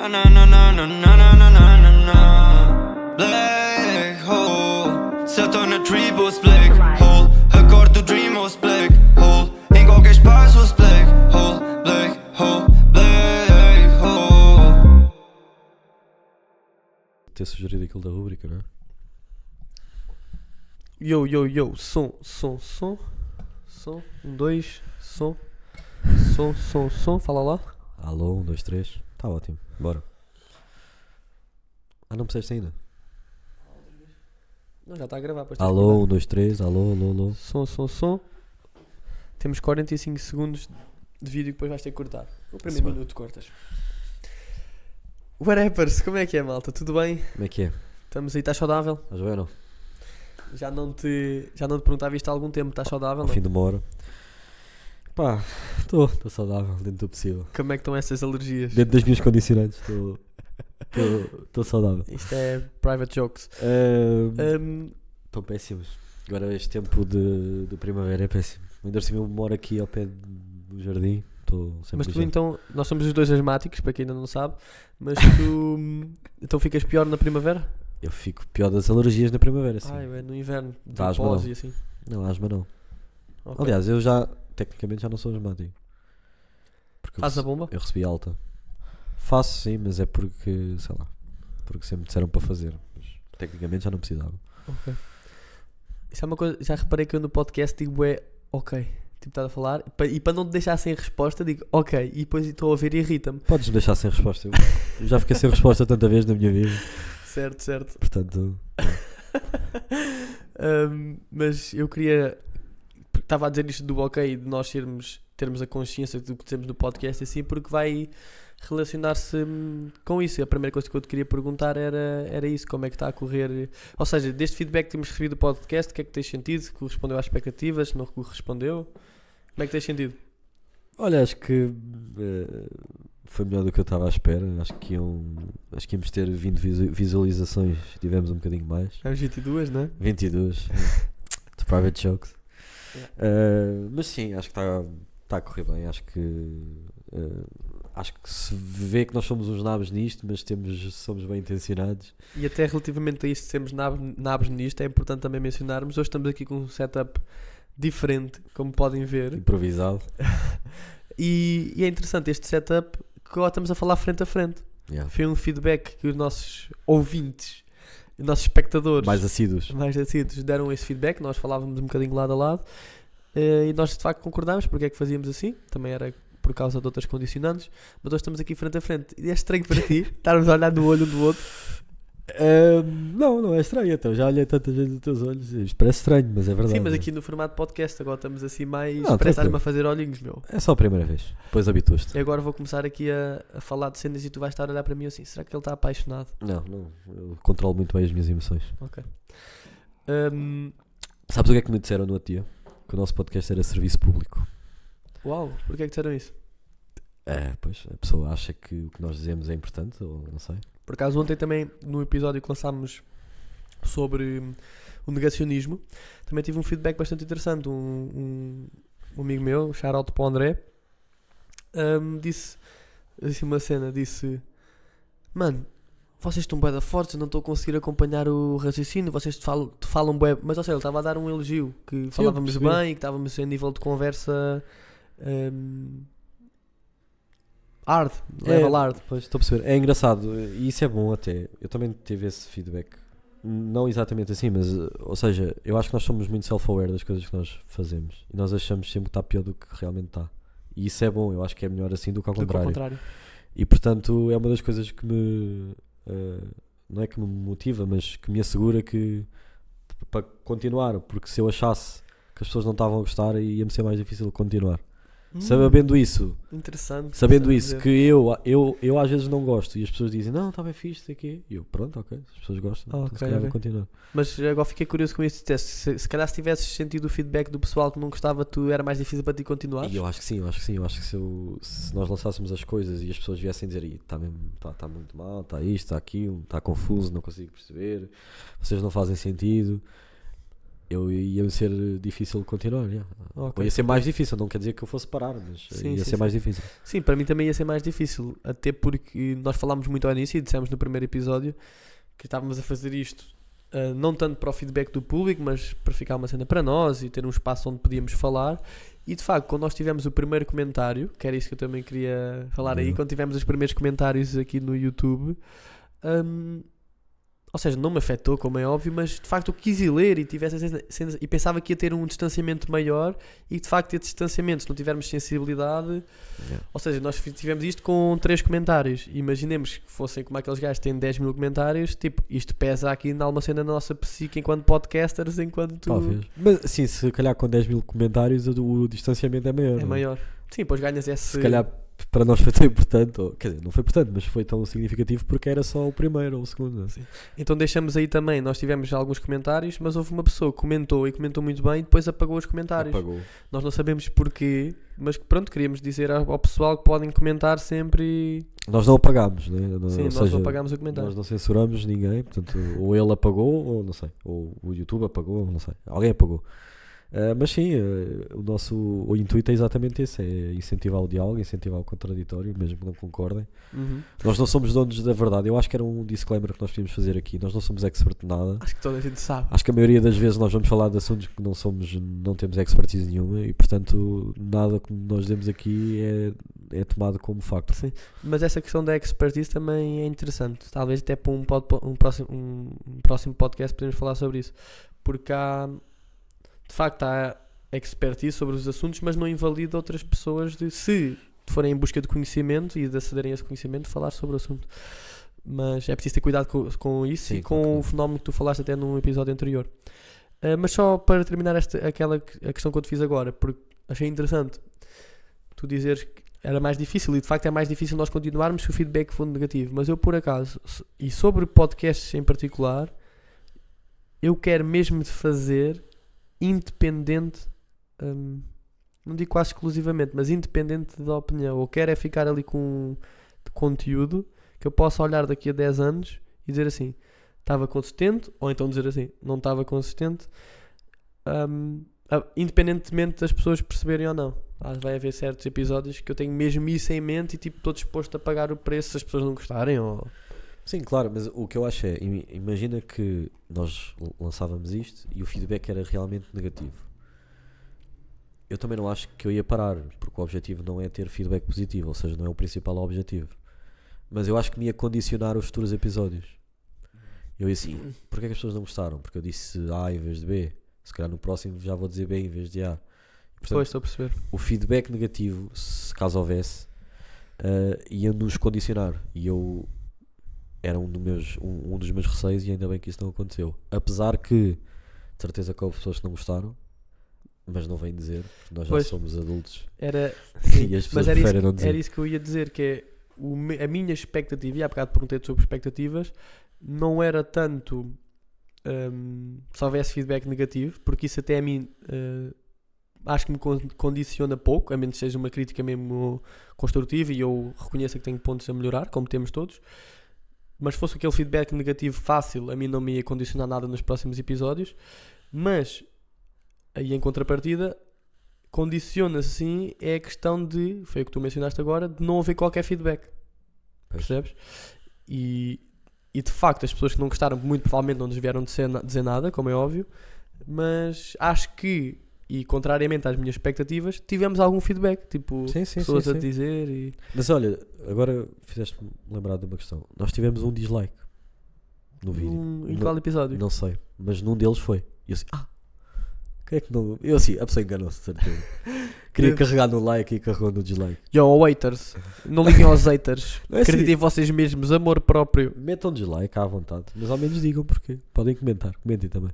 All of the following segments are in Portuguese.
Na na na na na na na na na na. Black hole, se eu tô na tribus black hole. Acordo do dream house black hole. Em qualquer espaço black hole, black hole, black hole. Ter sugerido aquilo da rúbrica, não é? Yo, yo, yo, som. 1, 2, som, fala lá. Alô, 1, 2, 3. Tá ótimo, bora. Ah, não percebeste ainda? Não, já está a gravar. Alô, 1, 2, 3, alô. Som. Temos 45 segundos de vídeo que depois vais ter que cortar. O primeiro Sim, minuto cortas. What rappers, como é que é, malta? Tudo bem? Como é que é? Estamos aí, estás saudável? Estás bem ou não? Já não te perguntava isto há algum tempo, estás saudável? Ao Não? fim de uma hora. Pá, estou saudável dentro do possível. Como é que estão essas alergias? Dentro das minhas condicionantes, estou saudável. Isto é private jokes. Estão péssimos. Agora este tempo de primavera é péssimo. Ainda assim eu moro aqui ao pé do jardim. Estou sempre Mas tu lixado. então, nós somos os dois asmáticos, para quem ainda não sabe, mas tu então ficas pior na primavera? Eu fico pior das alergias na primavera, sim. Ai, no inverno, de Dá asma, pós não. e assim. Não, asma não. Ok. Aliás, tecnicamente já não sou asmático. Porque Faz a bomba? eu recebi alta. Faço sim, mas é porque, sei lá, porque sempre me disseram para fazer. Mas tecnicamente já não precisava. Ok. Isso é uma coisa, já reparei que eu no podcast digo ok. Tipo, estás a falar, e para não te deixar sem resposta, digo ok, e depois estou a ouvir e irrita-me. Podes-me deixar sem resposta. Eu já fiquei sem resposta tanta vez na minha vida. Certo. Portanto, Mas eu queria. Estava a dizer isto do ok, de nós termos a consciência do que dizemos no podcast assim, porque vai relacionar-se com isso. E a primeira coisa que eu te queria perguntar era isso, como é que está a correr. Ou seja, deste feedback que temos recebido do podcast, o que é que tens sentido? Correspondeu às expectativas? Não correspondeu? Como é que tens sentido? olha, acho que foi melhor do que eu estava à espera. Acho que íamos ter 20 visualizações. Tivemos um bocadinho mais. É 22, não é? 22. De private jokes. Yeah. Mas sim, acho que está a correr bem. Acho que se vê que nós somos uns nabos nisto, mas somos bem intencionados. E até relativamente a isto de sermos nabos nisto, é importante também mencionarmos, hoje estamos aqui com um setup diferente, como podem ver. Improvisado. E é interessante este setup que agora estamos a falar frente a frente. Yeah. Foi um feedback que os nossos ouvintes, os nossos espectadores Mais assíduos. mais assíduos deram esse feedback. Nós falávamos um bocadinho lado a lado e nós de facto concordámos porque é que fazíamos assim. Também era por causa de outras condicionantes, mas hoje estamos aqui frente a frente. E é estranho para ti estarmos a olhar no olho um do outro. Não é estranho. Então, já olhei tantas vezes os teus olhos. Isto parece estranho, mas é verdade. Sim, mas aqui no formato podcast agora estamos assim mais. Não, Parece tranquilo. estar-me a fazer olhinhos, meu. É só a primeira vez. Depois habituaste. E agora vou começar aqui a falar de cenas e tu vais estar a olhar para mim assim. Será que ele está apaixonado? Não. Eu controlo muito bem as minhas emoções. Ok. Sabes o que é que me disseram no outro dia? Que o nosso podcast era serviço público. Uau, porquê é que disseram isso? Pois, a pessoa acha que o que nós dizemos é importante, ou não sei. Por acaso ontem também, no episódio que lançámos sobre o negacionismo, também tive um feedback bastante interessante. Um amigo meu, shout-out para o André, disse assim uma cena, mano, vocês estão bué da fortes, eu não estou a conseguir acompanhar o raciocínio, vocês te falam bué, mas ou seja, ele estava a dar um elogio, que falávamos percebi. bem, que estávamos em nível de conversa hard, level hard. Pois, estou a perceber. É engraçado, e isso é bom até. Eu também tive esse feedback. Não exatamente assim, mas, ou seja, eu acho que nós somos muito self-aware das coisas que nós fazemos. E nós achamos sempre que está pior do que realmente está. E isso é bom, eu acho que é melhor assim do que ao contrário. E portanto é uma das coisas que me não é que me motiva, mas que me assegura que para continuar, porque se eu achasse que as pessoas não estavam a gostar, ia-me ser mais difícil continuar. Sabendo isso, Interessante. sabendo Interessante isso, que eu às vezes não gosto e as pessoas dizem, não, está bem fixe, sei quê. E eu, pronto, ok, as pessoas gostam, então se calhar vou continuar. Mas agora fiquei curioso com isso. Se calhar se tivesses sentido o feedback do pessoal que não gostava, era mais difícil para ti continuar? E eu acho que sim, eu acho que se nós lançássemos as coisas e as pessoas viessem dizer, está muito mal, está isto, está aquilo, está confuso, não consigo perceber, vocês não fazem sentido, eu ia ser difícil continuar. Yeah. Ok. Ou ia ser mais difícil, não quer dizer que eu fosse parar, mas Sim, ia sim, ser mais difícil. Sim, para mim também ia ser mais difícil, até porque nós falámos muito ao início e dissemos no primeiro episódio que estávamos a fazer isto não tanto para o feedback do público, mas para ficar uma cena para nós e ter um espaço onde podíamos falar. E de facto, quando nós tivemos o primeiro comentário, que era isso que eu também queria falar aí, quando tivemos os primeiros comentários aqui no YouTube, ou seja, não me afetou, como é óbvio, mas de facto eu quis ir ler e, e pensava que ia ter um distanciamento maior, e de facto esse distanciamento, se não tivermos sensibilidade, ou seja, nós tivemos isto com 3 comentários, imaginemos que fossem como aqueles gajos que têm 10 mil comentários, tipo, isto pesa aqui em alguma cena na nossa psique enquanto podcasters, enquanto... Talvez. Mas sim, se calhar com 10 mil comentários o distanciamento é maior. É maior. Sim, pois ganhas esse... Se calhar para nós foi tão importante, ou, quer dizer, não foi importante, mas foi tão significativo porque era só o primeiro ou o segundo. Sim. Então deixamos aí também, nós tivemos alguns comentários, mas houve uma pessoa que comentou e comentou muito bem e depois apagou os comentários. Apagou. Nós não sabemos porquê, mas pronto, queríamos dizer ao pessoal que podem comentar sempre e... Nós não apagámos, né? Sim, nós não apagámos o comentário. Nós não censuramos ninguém, portanto, ou ele apagou, ou não sei, ou o YouTube apagou, não sei, alguém apagou. Mas sim, o intuito é exatamente esse, é incentivar o diálogo, incentivar o contraditório, mesmo que não concordem. Nós não somos donos da verdade. Eu acho que era um disclaimer que nós podíamos fazer aqui. Nós não somos expert de nada. Acho que toda a gente sabe. Acho que a maioria das vezes nós vamos falar de assuntos que não temos expertise nenhuma e portanto nada que nós demos aqui é tomado como facto. Sim. Mas essa questão da expertise também é interessante. Talvez até para um próximo podcast podemos falar sobre isso, porque há, de facto, há expertise sobre os assuntos, mas não invalida outras pessoas de, se forem em busca de conhecimento e de acederem a esse conhecimento, falar sobre o assunto. Mas é preciso ter cuidado com isso. Sim, e com o fenómeno que tu falaste até num episódio anterior. Mas só para terminar a questão que eu te fiz agora, porque achei interessante tu dizeres que era mais difícil, e de facto é mais difícil nós continuarmos se o feedback for negativo. Mas eu, por acaso, e sobre podcasts em particular, eu quero mesmo de fazer independente, não digo quase exclusivamente, mas independente da opinião. Eu quero é ficar ali com conteúdo que eu possa olhar daqui a 10 anos e dizer assim, estava consistente, ou então dizer assim, não estava consistente, independentemente das pessoas perceberem ou não. Vai haver certos episódios que eu tenho mesmo isso em mente e tipo, estou disposto a pagar o preço se as pessoas não gostarem. Ou... Sim, claro, mas o que eu acho é, imagina que nós lançávamos isto e o feedback era realmente negativo. Eu também não acho que eu ia parar, porque o objetivo não é ter feedback positivo, ou seja, não é o principal objetivo. Mas eu acho que me ia condicionar os futuros episódios. Eu ia assim, porque é que as pessoas não gostaram? Porque eu disse A em vez de B. Se calhar no próximo já vou dizer B em vez de A. Portanto, pois, estou a perceber. O feedback negativo, se caso houvesse, ia-nos condicionar. E eu... era um dos meus receios e ainda bem que isso não aconteceu. Apesar que, de certeza que houve pessoas que não gostaram, mas não vêm dizer, porque nós já somos adultos. E as pessoas preferem não dizer. Era isso que eu ia dizer, que é a minha expectativa, e há bocado perguntei-te sobre expectativas, não era tanto se houvesse feedback negativo, porque isso até a mim acho que me condiciona pouco, a menos que seja uma crítica mesmo construtiva e eu reconheço que tenho pontos a melhorar, como temos todos. Mas fosse aquele feedback negativo fácil, a mim não me ia condicionar nada nos próximos episódios. Mas, aí em contrapartida, condiciona-se sim, é a questão de, foi o que tu mencionaste agora, de não haver qualquer feedback. Percebes? E de facto, as pessoas que não gostaram, muito provavelmente não nos vieram dizer nada, como é óbvio. Mas acho que, e contrariamente às minhas expectativas, tivemos algum feedback, tipo, pessoas a dizer e... Mas olha, agora fizeste-me lembrar de uma questão. Nós tivemos um dislike no vídeo. Em qual episódio? Não sei, mas num deles foi. E eu assim, quem é que não... Eu assim, a pessoa enganou-se, de certeza. Queria carregar no like e carregou no dislike. Yo, haters, não liguem aos haters. É Acreditem em vocês mesmos, amor próprio. Metam dislike à vontade, mas ao menos digam porquê. Podem comentem também.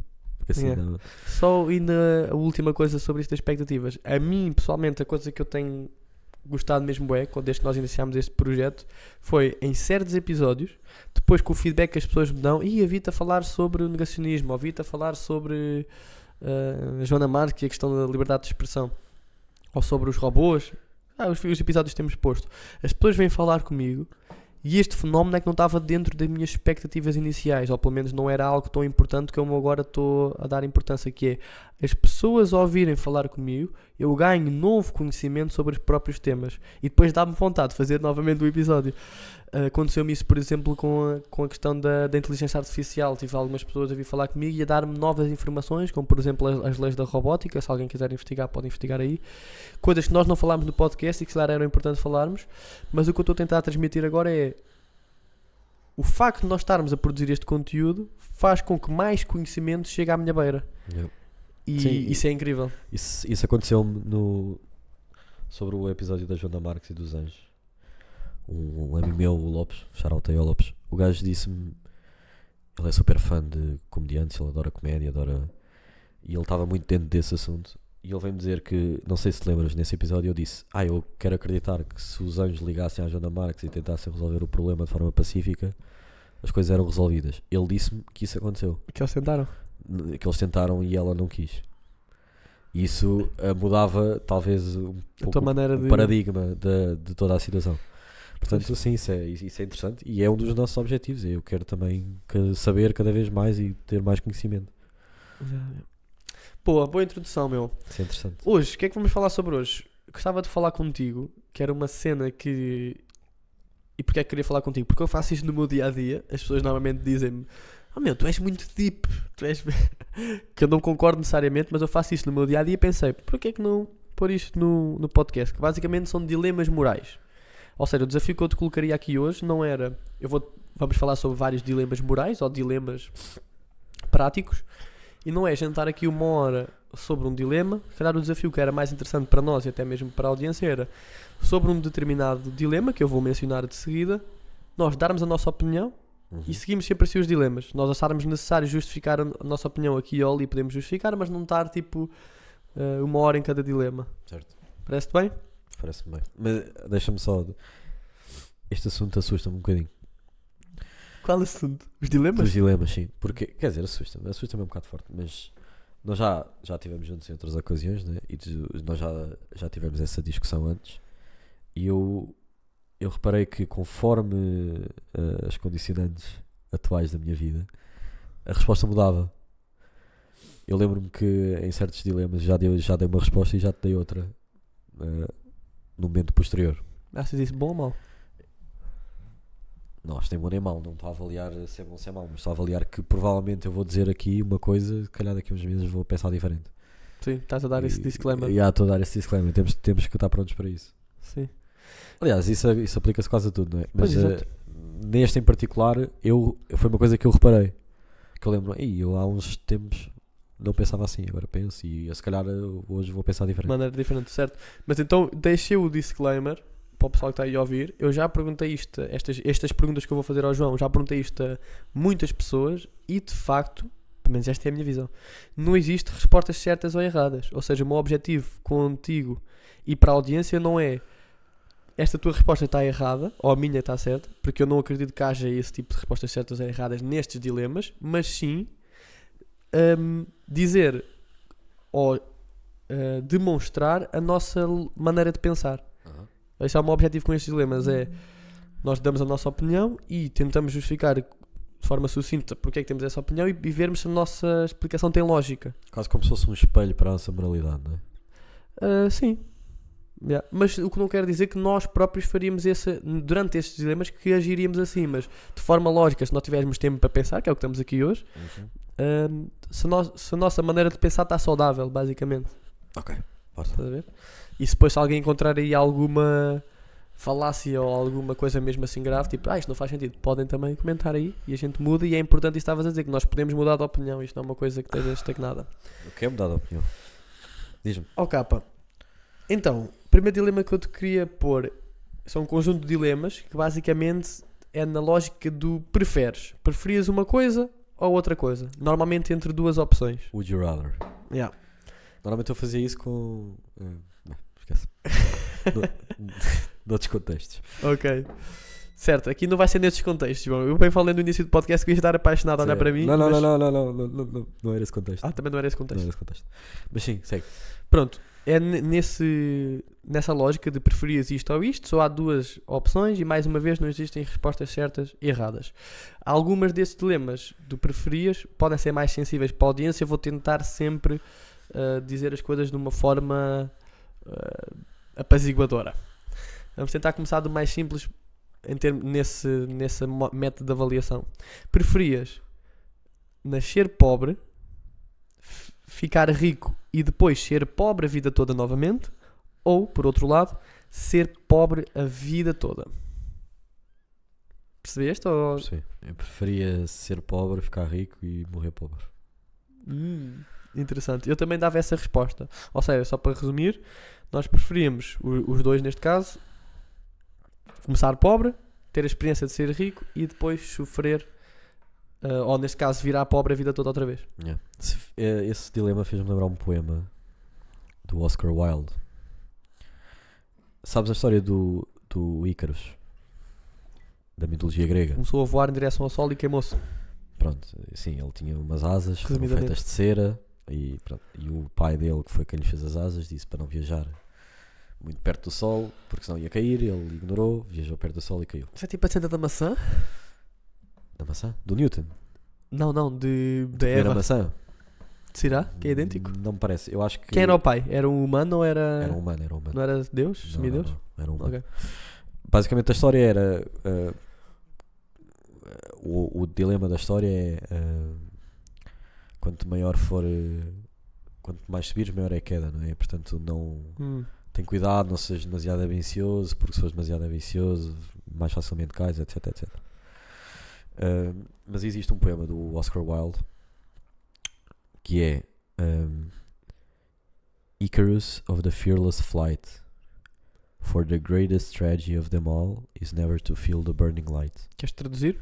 Assim, não... Só e na última coisa sobre isto das expectativas, a mim pessoalmente a coisa que eu tenho gostado mesmo desde que nós iniciámos este projeto foi em certos episódios, depois com o feedback que as pessoas me dão, e vi-te a falar sobre o negacionismo, ou vi-te a falar sobre a Joana Marques e a questão da liberdade de expressão, ou sobre os robôs, os episódios que temos posto, as pessoas vêm falar comigo E este fenómeno é que não estava dentro das minhas expectativas iniciais, ou pelo menos não era algo tão importante como agora estou a dar importância, que é as pessoas ouvirem falar comigo, eu ganho novo conhecimento sobre os próprios temas e depois dá-me vontade de fazer novamente o episódio. Aconteceu-me isso, por exemplo, com a questão da inteligência artificial. Tive algumas pessoas a vir falar comigo e a dar-me novas informações, como por exemplo as leis da robótica. Se alguém quiser investigar, pode investigar aí. Coisas que nós não falámos no podcast e que se calhar eram importantes falarmos, mas o que eu estou a tentar transmitir agora é o facto de nós estarmos a produzir este conteúdo faz com que mais conhecimento chegue à minha beira. Yeah. E Sim, isso é incrível. Isso aconteceu-me sobre o episódio da Joana Marques e dos Anjos. Um amigo meu, o Lopes, shout-out aí ao Lopes, o gajo disse-me, ele é super fã de comediantes, ele adora comédia, e ele estava muito dentro desse assunto, e ele veio-me dizer que, não sei se te lembras, nesse episódio eu disse, eu quero acreditar que se os anjos ligassem à Joana Marques e tentassem resolver o problema de forma pacífica, as coisas eram resolvidas. Ele disse-me que isso aconteceu, Que eles tentaram. que eles tentaram e ela não quis. E isso mudava talvez um pouco o paradigma de toda a situação. Portanto, sim, isso é interessante e é um dos nossos objetivos. Eu quero também saber cada vez mais e ter mais conhecimento. Boa introdução, meu. Isso é interessante. Hoje, o que é que vamos falar sobre hoje? Gostava de falar contigo, que era uma cena que... E porquê é que queria falar contigo? Porque eu faço isto no meu dia-a-dia. As pessoas normalmente dizem-me: tu és muito deep, que eu não concordo necessariamente, mas eu faço isto no meu dia-a-dia e pensei, porquê é que não pôr isto no podcast? Que basicamente são dilemas morais. Ou seja, o desafio que eu te colocaria aqui hoje não era... Vamos falar sobre vários dilemas morais ou dilemas práticos, e não é jantar aqui 1 hora sobre um dilema. Se calhar o desafio que era mais interessante para nós e até mesmo para a audiência era sobre um determinado dilema, que eu vou mencionar de seguida, nós darmos a nossa opinião e seguimos sempre assim os dilemas. Nós acharmos necessário justificar a nossa opinião aqui e ali, podemos justificar, mas não estar tipo 1 hora em cada dilema. Certo. Parece-te bem? Parece-me bem. Mas deixa-me só... Este assunto assusta-me um bocadinho. Qual assunto? Os dilemas? Os dilemas, sim. Porque, quer dizer, assusta-me um bocado forte, mas nós já estivemos juntos em outras ocasiões, né? E nós já tivemos essa discussão antes. E eu reparei que conforme as condicionantes atuais da minha vida, a resposta mudava. Eu lembro-me que em certos dilemas já dei uma resposta e já te dei outra no momento posterior. Achas isso bom ou mau? Não, acho que nem bom nem mau, não estou a avaliar se é bom ou se é mau, mas estou a avaliar que provavelmente eu vou dizer aqui uma coisa, se calhar daqui a uns meses vou pensar diferente. Sim, estás a dar esse disclaimer. Estou a dar esse disclaimer, temos que estar prontos para isso. Sim. Aliás, isso aplica-se quase a tudo, não é? Mas Pois, neste em particular, foi uma coisa que eu reparei, que eu lembro, eu há uns tempos não pensava assim, agora penso e se calhar hoje vou pensar diferente. De maneira diferente, certo? Mas então deixei o disclaimer para o pessoal que está aí a ouvir. Eu já perguntei isto, estas perguntas que eu vou fazer ao João, já perguntei isto a muitas pessoas e de facto, pelo menos esta é a minha visão, não existe respostas certas ou erradas. Ou seja, o meu objetivo contigo e para a audiência não é esta tua resposta está errada ou a minha está certa, porque eu não acredito que haja esse tipo de respostas certas ou erradas nestes dilemas, mas sim dizer ou demonstrar a nossa maneira de pensar. Esse é o meu objetivo com estes dilemas, é nós damos a nossa opinião e tentamos justificar de forma sucinta porque é que temos essa opinião e vermos se a nossa explicação tem lógica. Quase como se fosse um espelho para a nossa moralidade, não é? Sim. Yeah. Mas o que não quer dizer que nós próprios faríamos durante estes dilemas que agiríamos assim, mas de forma lógica, se nós tivermos tempo para pensar, que é o que estamos aqui hoje, se a nossa maneira de pensar está saudável, basicamente. Ok, pode. Estás a ver? E se depois alguém encontrar aí alguma falácia ou alguma coisa mesmo assim grave, tipo, isto não faz sentido, podem também comentar aí e a gente muda. E é importante isso que estavas a dizer, que nós podemos mudar de opinião, isto não é uma coisa que esteja estagnada. Eu quero mudar de opinião. Diz-me. Capa. Então, o primeiro dilema que eu te queria pôr são um conjunto de dilemas que basicamente é na lógica do preferes. Preferias uma coisa ou outra coisa? Normalmente entre duas opções. Would you rather? Yeah. Normalmente eu fazia isso com... não, esquece. Noutros contextos. Ok. Certo, aqui não vai ser nestes contextos, João. Eu bem falei no início do podcast que ia estar apaixonado a olhar para mim. Não, mas... não era esse contexto. também não era esse contexto. Não era esse contexto. Mas sim, segue. Pronto, é nessa lógica de preferias isto ou isto, só há duas opções e mais uma vez não existem respostas certas e erradas. Algumas desses dilemas do preferias podem ser mais sensíveis para a audiência. Eu vou tentar sempre dizer as coisas de uma forma apaziguadora. Vamos tentar começar do mais simples nesse método de avaliação. Preferias nascer pobre, ficar rico e depois ser pobre a vida toda novamente, ou, por outro lado, ser pobre a vida toda? Percebeste? Ou... Sim. Eu preferia ser pobre, ficar rico e morrer pobre. Interessante. Eu também dava essa resposta. Ou seja, só para resumir, nós preferíamos, os dois neste caso, começar pobre, ter a experiência de ser rico e depois sofrer, ou neste caso virar pobre a vida toda outra vez. Yeah. Esse dilema fez-me lembrar um poema do Oscar Wilde. Sabes a história do Ícaros, da mitologia grega? Começou a voar em direção ao sol e queimou-se. Pronto, sim, ele tinha umas asas que foram Resumidamente. feitas de cera e, pronto, e o pai dele, que foi quem lhe fez as asas, disse para não viajar muito perto do sol, porque senão ia cair. Ele ignorou, viajou perto do sol e caiu. Isso é tipo a cena da maçã? Da maçã? Do Newton? Não, da Comer a Eva. maçã? Será? Que é idêntico? Não me parece. Eu acho que Quem era o pai? Era um humano ou era... era um humano. Não era Deus? Não, Semideus? não, era um humano. Ok. Basicamente a história era o dilema da história é quanto maior for quanto mais subires, maior é a queda, não é? Portanto, não tem cuidado, não sejas demasiado ambicioso, porque se fores demasiado ambicioso mais facilmente cais, etc, etc. Mas existe um poema do Oscar Wilde que é Icarus of the fearless flight, for the greatest tragedy of them all is never to feel the burning light. Queres traduzir?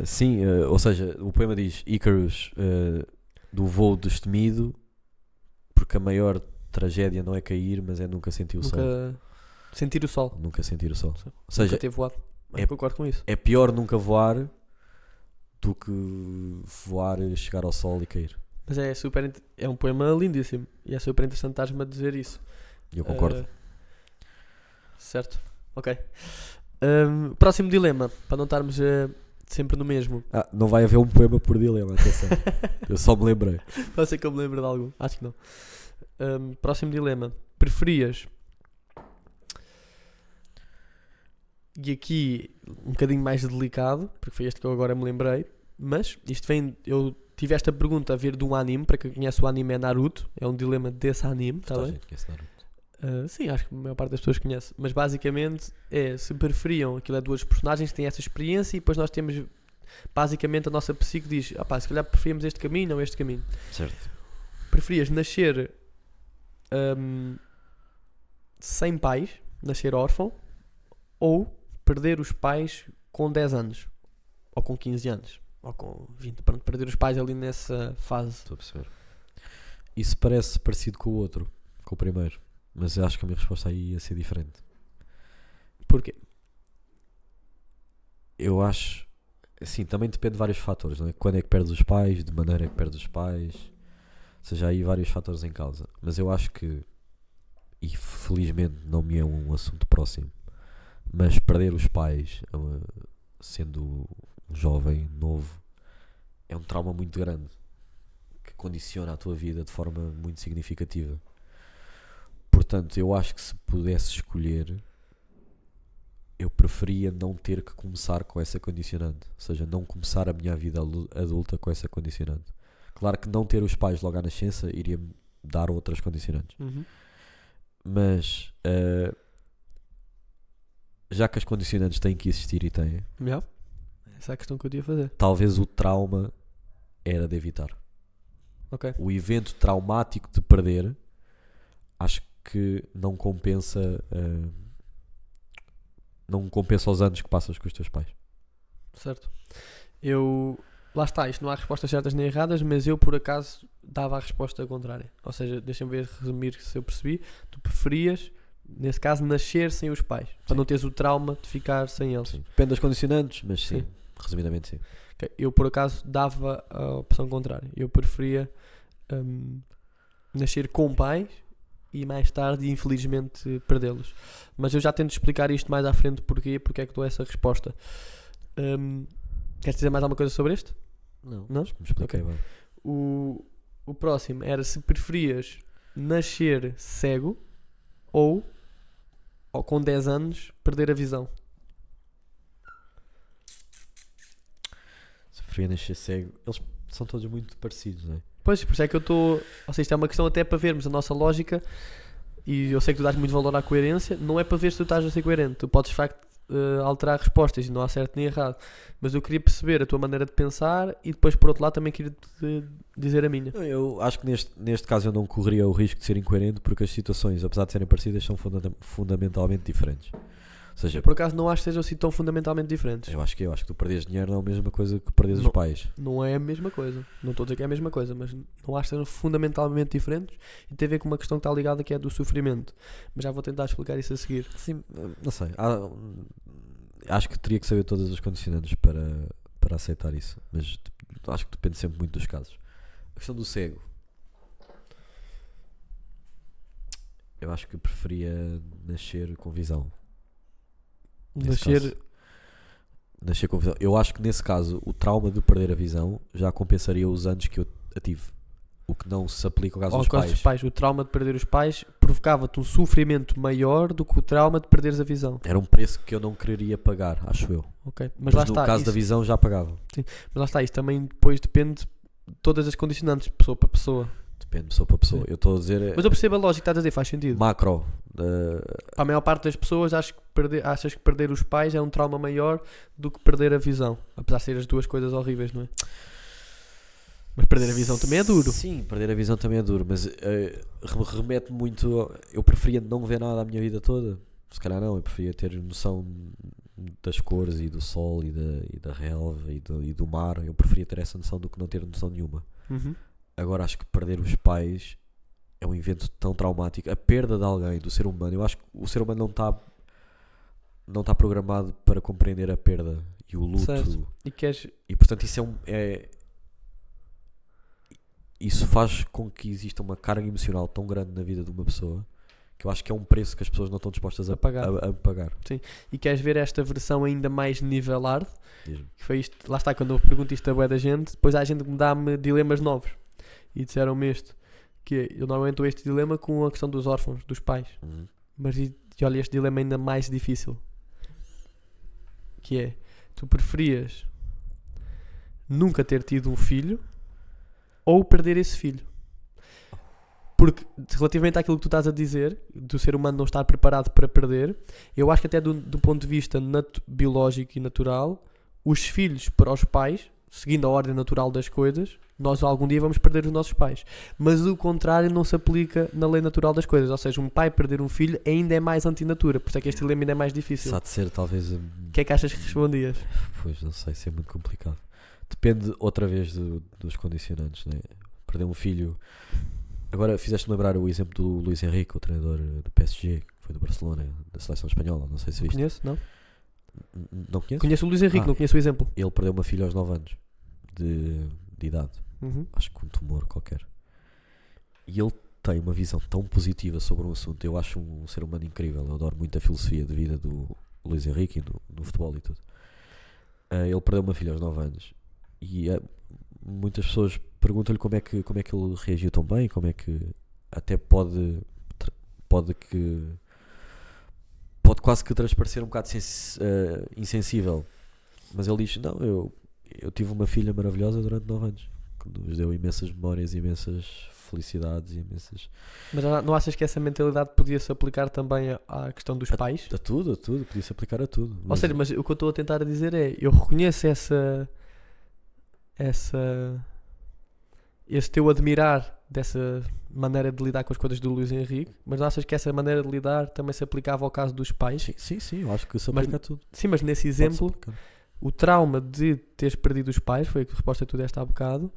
Sim, ou seja, o poema diz Icarus do voo destemido, porque a maior tragédia não é cair, mas é nunca sentir o sol. Sentir o sol. Nunca sentir o sol. Sim. Ou seja, Nunca ter voado. é- Concordo com isso. é pior nunca voar do que voar, chegar ao sol e cair. Mas é super... É um poema lindíssimo. E é super interessante estás-me a dizer isso. Eu concordo. Certo. Ok. Próximo dilema. Para não estarmos sempre no mesmo. Não vai haver um poema por dilema, atenção. Eu só me lembrei. Pode ser que eu me lembre de algum. Acho que não. Próximo dilema. Preferias... E aqui um bocadinho mais delicado, porque foi este que eu agora me lembrei. Mas isto vem... Eu tive esta pergunta a ver de um anime. Para quem conhece o anime é Naruto. É um dilema desse anime. Está Toda a bem? gente conhece Naruto. Sim, acho que a maior parte das pessoas conhece. Mas basicamente é se preferiam, aquilo é duas personagens que têm essa experiência e depois nós temos basicamente a nossa psique diz, se calhar preferimos este caminho ou este caminho. Certo. Preferias nascer sem pais, nascer órfão, ou perder os pais com 10 anos, ou com 15 anos, ou com 20, para perder os pais ali nessa fase. Estou a perceber. Isso parece parecido com o outro, com o primeiro. Mas eu acho que a minha resposta aí ia ser diferente. Porquê? Eu acho... Assim, também depende de vários fatores, não é? Quando é que perdes os pais, de maneira que perdes os pais. Ou seja, há aí vários fatores em causa. Mas eu acho que, e felizmente não me é um assunto próximo, mas perder os pais, sendo um jovem, novo, é um trauma muito grande, que condiciona a tua vida de forma muito significativa. Portanto, eu acho que se pudesse escolher, eu preferia não ter que começar com essa condicionante. Ou seja, não começar a minha vida adulta com essa condicionante. Claro que não ter os pais logo à nascença iria dar outras condicionantes. Mas, já que as condicionantes têm que existir e têm, Essa é a questão que eu ia fazer. talvez o trauma era de evitar. Ok. O evento traumático de perder, acho que não compensa os anos que passas com os teus pais. Certo. Lá está, isto não há respostas certas nem erradas, mas eu por acaso dava a resposta contrária. Ou seja, deixa-me ver, resumir se eu percebi. Tu preferias, nesse caso, nascer sem os pais, para não teres o trauma de ficar sem eles. Sim. Depende das condicionantes, mas sim. Sim. Resumidamente sim. Ok. Eu por acaso dava a opção contrária. Eu preferia nascer com pais e mais tarde, infelizmente, perdê-los. Mas eu já tento explicar isto mais à frente porque é que dou essa resposta. Queres dizer mais alguma coisa sobre este? Não? Acho que me expliquei bem. O próximo era se preferias nascer cego ou com 10 anos perder a visão. Se preferia nascer cego, eles são todos muito parecidos, não é? Pois, por isso é que eu estou... Ou seja, isto é uma questão até para vermos a nossa lógica, e eu sei que tu dás muito valor à coerência, não é para ver se tu estás a ser coerente, tu podes de facto alterar respostas e não há certo nem errado, mas eu queria perceber a tua maneira de pensar e depois por outro lado também queria te dizer a minha. Eu acho que neste caso eu não correria o risco de ser incoerente porque as situações, apesar de serem parecidas, são fundamentalmente diferentes. Ou seja, Eu por acaso não acho que sejam assim tão fundamentalmente diferentes. eu acho que tu perdes dinheiro não é a mesma coisa que perdes os pais. Não é a mesma coisa, não estou a dizer que é a mesma coisa, mas não acho que sejam fundamentalmente diferentes e tem a ver com uma questão que está ligada que é do sofrimento, mas já vou tentar explicar isso a seguir. Sim, não sei. Acho que teria que saber todas as condicionantes para aceitar isso, mas acho que depende sempre muito dos casos. A questão do cego, eu acho que preferia nascer com visão. Nascer com visão. Eu acho que nesse caso o trauma de perder a visão já compensaria os anos que eu a tive. O que não se aplica ao caso dos pais. O trauma de perder os pais provocava-te um sofrimento maior do que o trauma de perderes a visão. Era um preço que eu não quereria pagar, acho eu. Ok, Mas lá no está, caso da visão já pagava. Sim, mas lá está, isso também depois depende de todas as condicionantes, de pessoa para pessoa. Depende de pessoa para pessoa. Sim. Eu estou a dizer... Mas eu percebo a lógica que estás a dizer, faz sentido. Macro. Para a maior parte das pessoas achas que perder os pais é um trauma maior do que perder a visão. Apesar de ser as duas coisas horríveis, não é? Mas perder a visão também é duro. Sim, perder a visão também é duro, mas remete muito... Eu preferia não ver nada a minha vida toda. Se calhar não, eu preferia ter noção das cores e do sol e da relva e do mar. Eu preferia ter essa noção do que não ter noção nenhuma. Uhum. Agora acho que perder os pais é um evento tão traumático. A perda de alguém, do ser humano, eu acho que o ser humano não está programado para compreender a perda e o luto. Certo. E portanto isso isso faz com que exista uma carga emocional tão grande na vida de uma pessoa que eu acho que é um preço que as pessoas não estão dispostas a pagar. E queres ver esta versão ainda mais nivelar? Diz-me. Que foi isto, lá está, quando eu pergunto isto a bué da gente, depois há gente que me dá-me dilemas novos. E disseram-me este, que eu normalmente dou este dilema com a questão dos órfãos, dos pais. Uhum. Mas e olha este dilema ainda mais difícil. Que é, tu preferias nunca ter tido um filho ou perder esse filho? Porque relativamente àquilo que tu estás a dizer, do ser humano não estar preparado para perder, eu acho que até do ponto de vista biológico e natural, os filhos para os pais, seguindo a ordem natural das coisas, nós algum dia vamos perder os nossos pais. Mas o contrário não se aplica na lei natural das coisas. Ou seja, um pai perder um filho ainda é mais antinatura. Por isso é que este dilema ainda é mais difícil. Isso há de ser talvez... O que é que achas que respondias? Pois, não sei, isso é muito complicado. Depende outra vez dos condicionantes, né? Perder um filho... Agora fizeste-me lembrar o exemplo do Luís Henrique, o treinador do PSG, que foi do Barcelona, da seleção espanhola, não sei se viste. Conheço, não? Não conheces? Conheço o Luís Henrique, não conheço o exemplo. Ele perdeu uma filha aos 9 anos de idade. Uhum. Acho que um tumor qualquer. E ele tem uma visão tão positiva sobre um assunto. Eu acho um ser humano incrível. Eu adoro muito a filosofia de vida do Luís Henrique e do futebol e tudo. Ele perdeu uma filha aos 9 anos. E muitas pessoas perguntam-lhe como é que ele reagiu tão bem, como é que até pode quase que transparecer um bocado insensível. Mas ele diz, não, eu tive uma filha maravilhosa durante 9 anos, que nos deu imensas memórias, imensas felicidades, imensas... Mas não achas que essa mentalidade podia-se aplicar também à questão dos pais? A tudo, podia-se aplicar a tudo. Ou seja, mas o que eu estou a tentar dizer é, eu reconheço esse teu admirar dessa maneira de lidar com as coisas do Luís Henrique, mas não achas que essa maneira de lidar também se aplicava ao caso dos pais? Sim, eu acho que se aplica a tudo. Sim, mas nesse exemplo, o trauma de teres perdido os pais, foi a resposta que tu deste há bocado,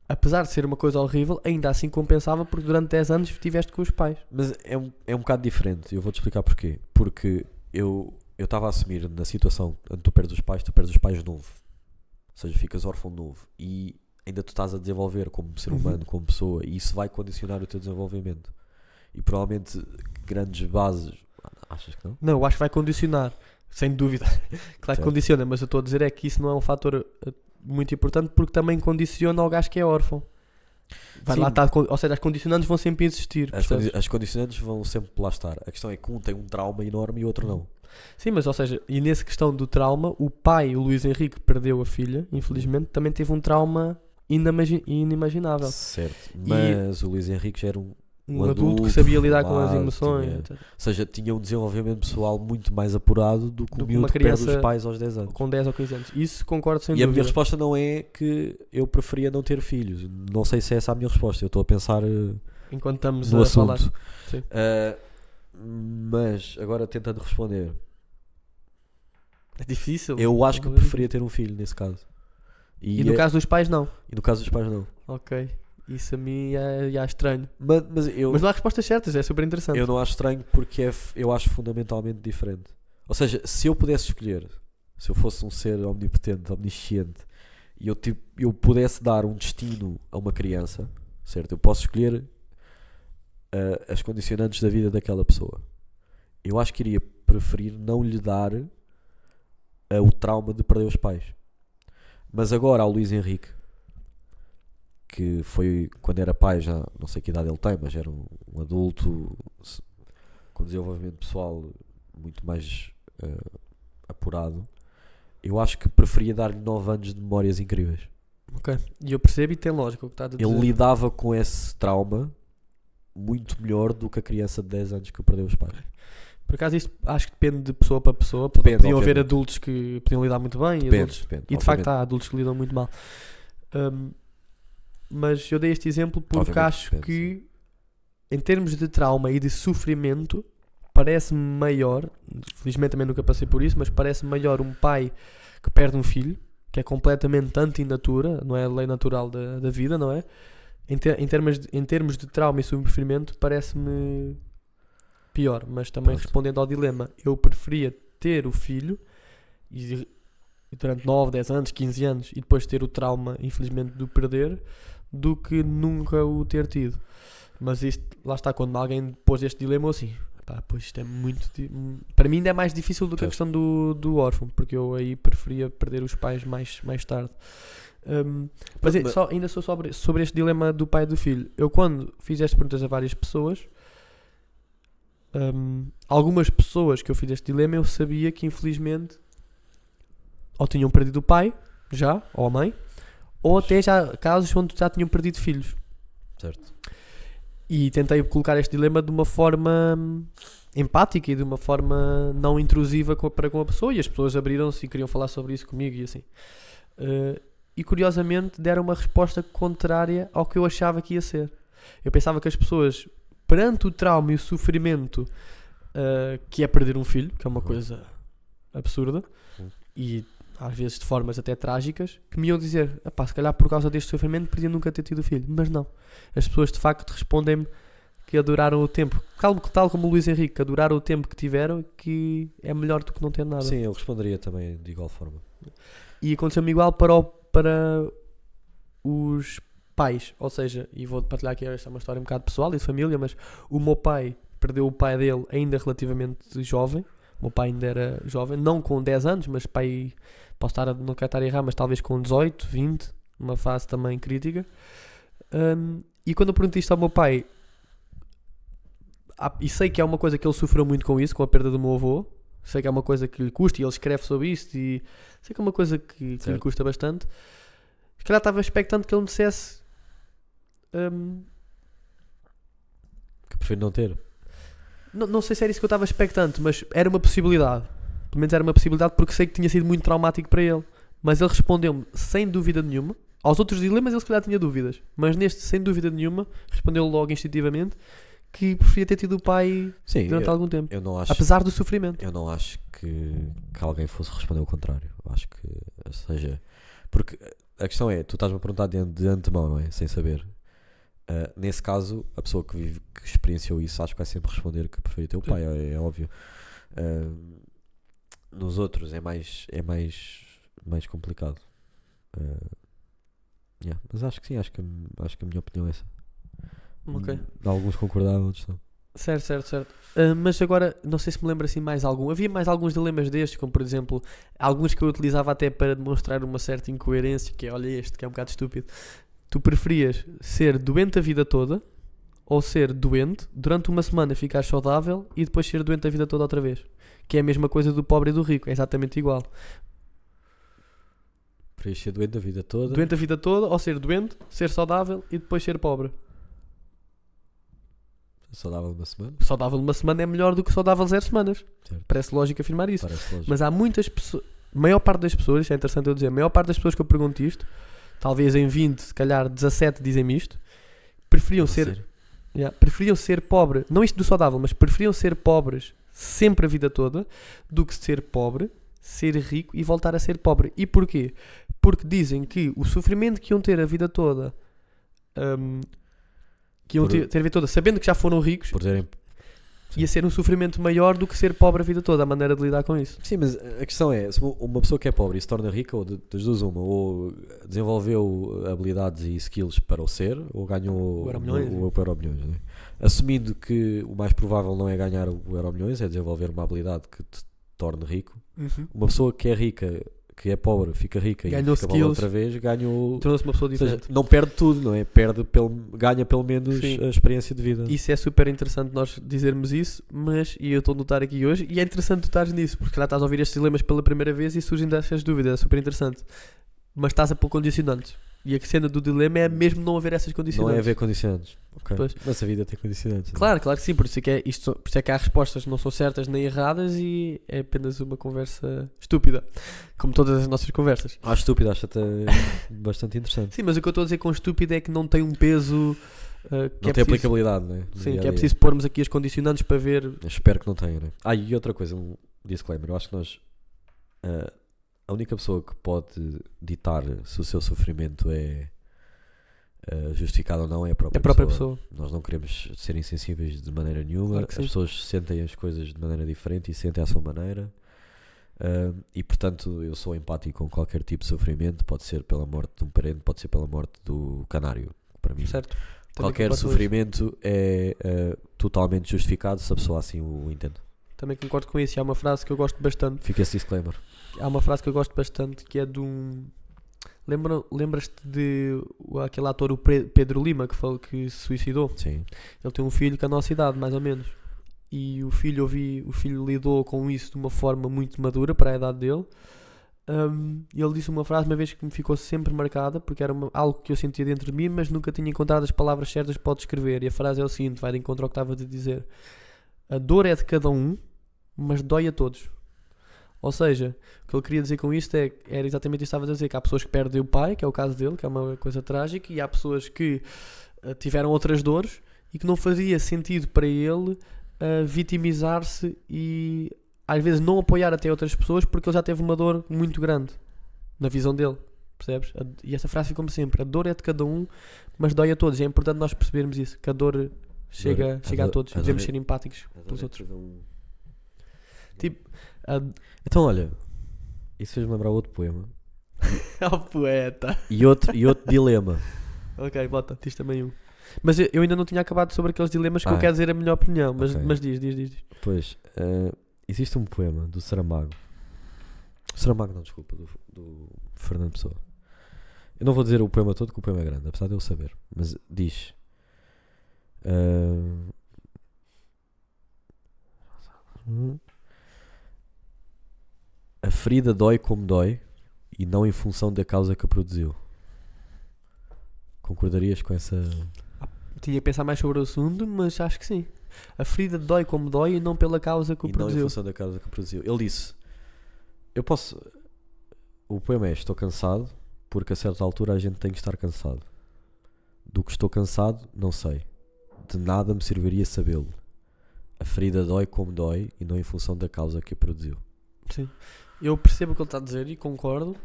apesar de ser uma coisa horrível, ainda assim compensava porque durante 10 anos estiveste com os pais. Mas é um bocado diferente, eu vou-te explicar porquê. Porque eu estava a assumir na situação onde tu perdes os pais novo. Ou seja, ficas órfão novo. E ainda tu estás a desenvolver como ser humano, como pessoa, e isso vai condicionar o teu desenvolvimento. E provavelmente grandes bases, achas que não? Não, eu acho que vai condicionar, sem dúvida. Claro que Certo. condiciona, mas eu estou a dizer é que isso não é um fator muito importante porque também condiciona o gajo que é órfão. Vai Sim. lá estar, ou seja, as condicionantes vão sempre existir. percebes? As condicionantes vão sempre lá estar. A questão é que um tem um trauma enorme e o outro não. Sim, mas ou seja, e nessa questão do trauma, o pai, o Luís Henrique, perdeu a filha, infelizmente, também teve um trauma inimaginável. Certo. Mas o Luís Henrique já era Um adulto que sabia lidar com as formado, emoções. tinha- etc. Ou seja, tinha um desenvolvimento pessoal muito mais apurado do que Do o que miúdo uma que perde criança os pais aos 10 anos. Com 10 ou 15 anos. Isso concordo sem E a minha dúvida. resposta não é que eu preferia não ter filhos. Não sei se é essa a minha resposta. Eu estou a pensar Enquanto estamos no a assunto. falar. Sim. Mas agora tentando responder, É difícil. eu acho que preferia ter um filho nesse caso. E no caso dos pais, não. e no caso dos pais, não. Ok. Isso a mim é estranho. Mas eu, Mas não há respostas certas, é super interessante. eu não acho estranho porque eu acho fundamentalmente diferente. Ou seja, se eu pudesse escolher, se eu fosse um ser omnipotente, omnisciente, e eu pudesse dar um destino a uma criança, certo? Eu posso escolher as condicionantes da vida daquela pessoa. Eu acho que iria preferir não lhe dar o trauma de perder os pais. Mas agora ao Luís Henrique, que foi quando era pai, já não sei que idade ele tem, mas era um adulto com desenvolvimento pessoal muito mais apurado, eu acho que preferia dar-lhe 9 anos de memórias incríveis. Ok. E eu percebo e tem lógica o que está a dizer. Ele lidava com esse trauma muito melhor do que a criança de 10 anos que perdeu os pais. Por acaso isso acho que depende de pessoa para pessoa. Depende, Podiam haver obviamente. adultos que podiam lidar muito bem e, adultos, Depende, e de facto há adultos que lidam muito mal. Mas eu dei este exemplo porque Obviamente acho depende, que em termos de trauma e de sofrimento parece-me maior, felizmente também nunca passei por isso, mas parece-me maior um pai que perde um filho, que é completamente anti-natura, não é a lei natural da vida, não é? Em termos de trauma e sofrimento parece-me pior, mas também Pronto. respondendo ao dilema, eu preferia ter o filho e durante 9, 10 anos, 15 anos e depois ter o trauma, infelizmente, de o perder, do que nunca o ter tido. Mas isto, lá está, quando alguém pôs este dilema assim, pá, pois isto é muito. Para mim ainda é mais difícil do que a questão do órfão, porque eu aí preferia perder os pais mais tarde. Mas ainda só sobre este dilema do pai e do filho. Eu, quando fiz estas perguntas a várias pessoas, algumas pessoas que eu fiz este dilema, eu sabia que infelizmente ou tinham perdido o pai, já, ou a mãe, ou até já casos onde já tinham perdido filhos. Certo. E tentei colocar este dilema de uma forma empática e de uma forma não intrusiva para com a pessoa, e as pessoas abriram-se e queriam falar sobre isso comigo e assim. E curiosamente deram uma resposta contrária ao que eu achava que ia ser. Eu pensava que as pessoas, perante o trauma e o sofrimento que é perder um filho, que é uma coisa absurda, e às vezes de formas até trágicas, que me iam dizer, se calhar por causa deste sofrimento podia nunca ter tido filho. Mas não. As pessoas de facto respondem-me que adoraram o tempo, tal como o Luís Henrique, que adoraram o tempo que tiveram, que é melhor do que não ter nada. Sim, eu responderia também de igual forma. E aconteceu-me igual para os pais, ou seja, e vou partilhar aqui, esta é uma história um bocado pessoal e de família, mas o meu pai perdeu o pai dele ainda relativamente jovem. O meu pai ainda era jovem, não com 10 anos, mas pai, não quero estar a errar, mas talvez com 18, 20, uma fase também crítica. E quando eu perguntei isto ao meu pai, e sei que é uma coisa que ele sofreu muito com isso, com a perda do meu avô, sei que é uma coisa que lhe custa, e ele escreve sobre isto, e sei que é uma coisa que lhe custa bastante. Se calhar estava expectante que ele me dissesse Que prefiro não ter. não sei se era isso que eu estava expectante, mas era uma possibilidade. Pelo menos era uma possibilidade, porque sei que tinha sido muito traumático para ele. Mas ele respondeu-me sem dúvida nenhuma. Aos outros dilemas ele se calhar tinha dúvidas, mas neste, sem dúvida nenhuma, respondeu logo instintivamente que preferia ter tido o pai durante algum tempo, eu não acho, apesar do sofrimento. Eu não acho que alguém fosse responder o contrário. Eu acho que, ou seja, porque a questão é, tu estás-me a perguntar de antemão, não é? Sem saber. Nesse caso, a pessoa que experienciou isso, acho que vai sempre responder que preferia ter o pai, é óbvio. Nos outros é mais complicado. Yeah, mas acho que sim, acho que a minha opinião é essa. Ok. Alguns concordaram, outros não. Certo. Mas agora, não sei se me lembro assim mais algum. Havia mais alguns dilemas destes, como por exemplo, alguns que eu utilizava até para demonstrar uma certa incoerência, que é, olha este, que é um bocado estúpido. Tu preferias ser doente a vida toda, ou ser doente, durante uma semana ficar saudável e depois ser doente a vida toda outra vez? Que é a mesma coisa do pobre e do rico, é exatamente igual. Para ser doente a vida toda. Doente a vida toda, ou ser doente, ser saudável e depois ser pobre. Saudável uma semana. Saudável uma semana é melhor do que saudável 0 semanas. Certo. Parece lógico afirmar isso. Parece lógico. Mas há muitas pessoas, a maior parte das pessoas, isto é interessante eu dizer, a maior parte das pessoas que eu pergunto isto, talvez em 20, se calhar 17 dizem-me isto, preferiam ser pobre, não isto do saudável, mas preferiam ser pobres sempre a vida toda do que ser pobre, ser rico e voltar a ser pobre. E porquê? Porque dizem que o sofrimento que iam ter a vida toda, que iam ter a vida toda sabendo que já foram ricos, Por terem. ia ser um sofrimento maior do que ser pobre a vida toda, a maneira de lidar com isso. Sim, mas a questão é, se uma pessoa que é pobre e se torna rica, ou das duas uma, ou desenvolveu habilidades e skills para o ser, ou ganhou O Euromilhões, o Euromilhões, não é? Assumindo que o mais provável não é ganhar o Euromilhões, é desenvolver uma habilidade que te torne rico. Uma pessoa que é rica, que é pobre, fica rica Ganhou e fica mal skills. outra vez, ganhou... Tornou-se uma pessoa Ou seja, diferente. não perde tudo, não é? Ganha pelo menos Sim. a experiência de vida. Isso é super interessante nós dizermos isso, e eu estou a notar aqui hoje, e é interessante tu estares nisso, porque lá estás a ouvir estes dilemas pela primeira vez e surgem dessas dúvidas, é super interessante. Mas estás a pôr condicionantes. E a cena do dilema é mesmo não haver essas Não condicionantes. é haver condicionantes. Ok. Pois. Mas a vida tem condicionantes. não é? Claro que sim, por isso é que há respostas que não são certas nem erradas e é apenas uma conversa estúpida, como todas as nossas conversas. Acho estúpido, acho até bastante interessante. Sim, mas o que eu estou a dizer com estúpido é que não tem um peso que Não é tem preciso, aplicabilidade, não é? No sim, dia a que é dia. preciso pormos aqui as condicionantes para ver. Eu espero que não tenha, não é? E outra coisa, um disclaimer. Eu acho que nós... a única pessoa que pode ditar se o seu sofrimento é justificado ou não é a própria, pessoa. Nós não queremos ser insensíveis de maneira nenhuma. Claro que As sim. pessoas sentem as coisas de maneira diferente e sentem à sua maneira. E portanto eu sou empático com qualquer tipo de sofrimento. Pode ser pela morte de um parente, pode ser pela morte do canário. Para mim, Certo? Também qualquer concordo com sofrimento é totalmente justificado se a pessoa assim o entende. isso. Também concordo com isso. E há uma frase que eu gosto bastante. Fica esse disclaimer. Há uma frase que eu gosto bastante que é de um. Lembras-te de aquele ator, o Pedro Lima, que se suicidou? Sim. Ele tem um filho com a nossa idade, mais ou menos. E o filho lidou com isso de uma forma muito madura para a idade dele. E ele disse uma frase uma vez que me ficou sempre marcada, porque era algo que eu sentia dentro de mim, mas nunca tinha encontrado as palavras certas para o descrever. E a frase é o seguinte, vai de encontro ao que estava a dizer: a dor é de cada um, mas dói a todos. Ou seja, o que ele queria dizer com isto era exatamente isso que estava a dizer, que há pessoas que perdem o pai, que é o caso dele, que é uma coisa trágica, e há pessoas que tiveram outras dores e que não fazia sentido para ele vitimizar-se e às vezes não apoiar até outras pessoas porque ele já teve uma dor muito grande na visão dele, percebes? E essa frase ficou-me sempre: a dor é de cada um, mas dói a todos. E é importante nós percebermos isso, que a dor chega a todos, e devemos ser empáticos pelos outros. Tipo, Então olha, isso fez-me lembrar outro poema oh, poeta. e outro dilema. Ok, bota, diz também um. Mas eu ainda não tinha acabado sobre aqueles dilemas que eu Ah. quero dizer a minha opinião, mas, Ok. mas diz. Pois, existe um poema do Saramago. Saramago não, desculpa, do Fernando Pessoa. Eu não vou dizer o poema todo, porque o poema é grande, apesar de eu saber. Mas diz: a ferida dói como dói e não em função da causa que a produziu. Concordarias com essa... Tinha que pensar mais sobre o assunto, mas acho que sim. A ferida dói como dói e não pela causa que o E não em produziu. função da causa que a produziu. Ele disse: eu posso... O poema é: estou cansado, porque a certa altura a gente tem que estar cansado. Do que estou cansado, não sei. De nada me serviria sabê-lo. A ferida dói como dói e não em função da causa que a produziu. Sim. Eu percebo o que ele está a dizer e concordo.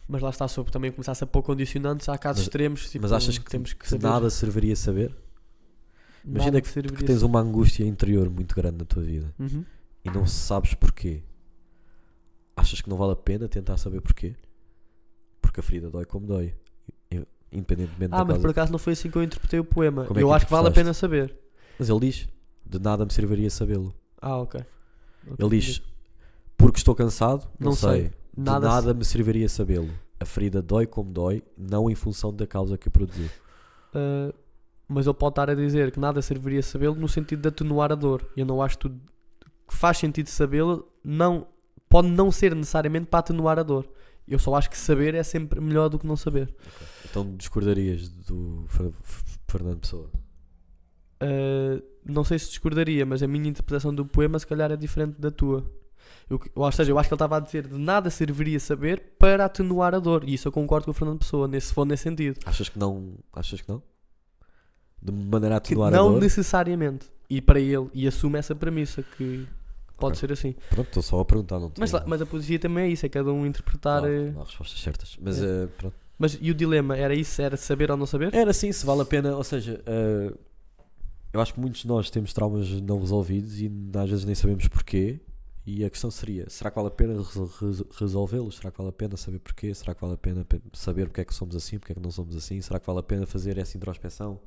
Mas lá está, sobre também começasse a pôr condicionantes, há casos Mas- extremos. Tipo, Mas achas que temos que de saber. nada serviria saber? Nada Imagina que serviria tens uma angústia interior muito grande na tua vida Uhum. e não sabes porquê. Achas que não vale a pena tentar saber porquê? Porque a ferida dói como dói. independentemente da Mas causa. por acaso não foi assim que eu interpretei o poema. Como é Eu que acho que vale a interpretaste? pena saber. Mas ele diz, de nada me serviria sabê-lo. Ok. Ele diz, porque estou cansado, não Não sei. sei. De Nada nada me serviria sabê-lo. A ferida dói como dói, não em função da causa que a produziu. Mas ele pode estar a dizer que nada serviria sabê-lo no sentido de atenuar a dor. Eu não acho que faz sentido sabê-lo, pode não ser necessariamente para atenuar a dor. Eu só acho que saber é sempre melhor do que não saber. Então discordarias do Fernando Pessoa? Não sei se discordaria, mas a minha interpretação do poema se calhar é diferente da tua. Ou seja, eu acho que ele estava a dizer de nada serviria saber para atenuar a dor. E isso eu concordo com o Fernando Pessoa, se for nesse sentido. Achas que não? De maneira a Que atenuar a não dor? necessariamente. E para ele, e assume essa premissa que pode ser assim. Pronto, estou só a perguntar. Não Mas a poesia também é isso, é cada um interpretar. Não há respostas certas. Mas pronto. Mas e o dilema era isso? Era saber ou não saber? Era assim, se vale a pena, ou seja, eu acho que muitos de nós temos traumas não resolvidos e às vezes nem sabemos porquê. E a questão seria, será que vale a pena resolvê-los? Será que vale a pena saber porquê? Será que vale a pena saber porque é que somos assim, porque é que não somos assim? Será que vale a pena fazer essa introspeção?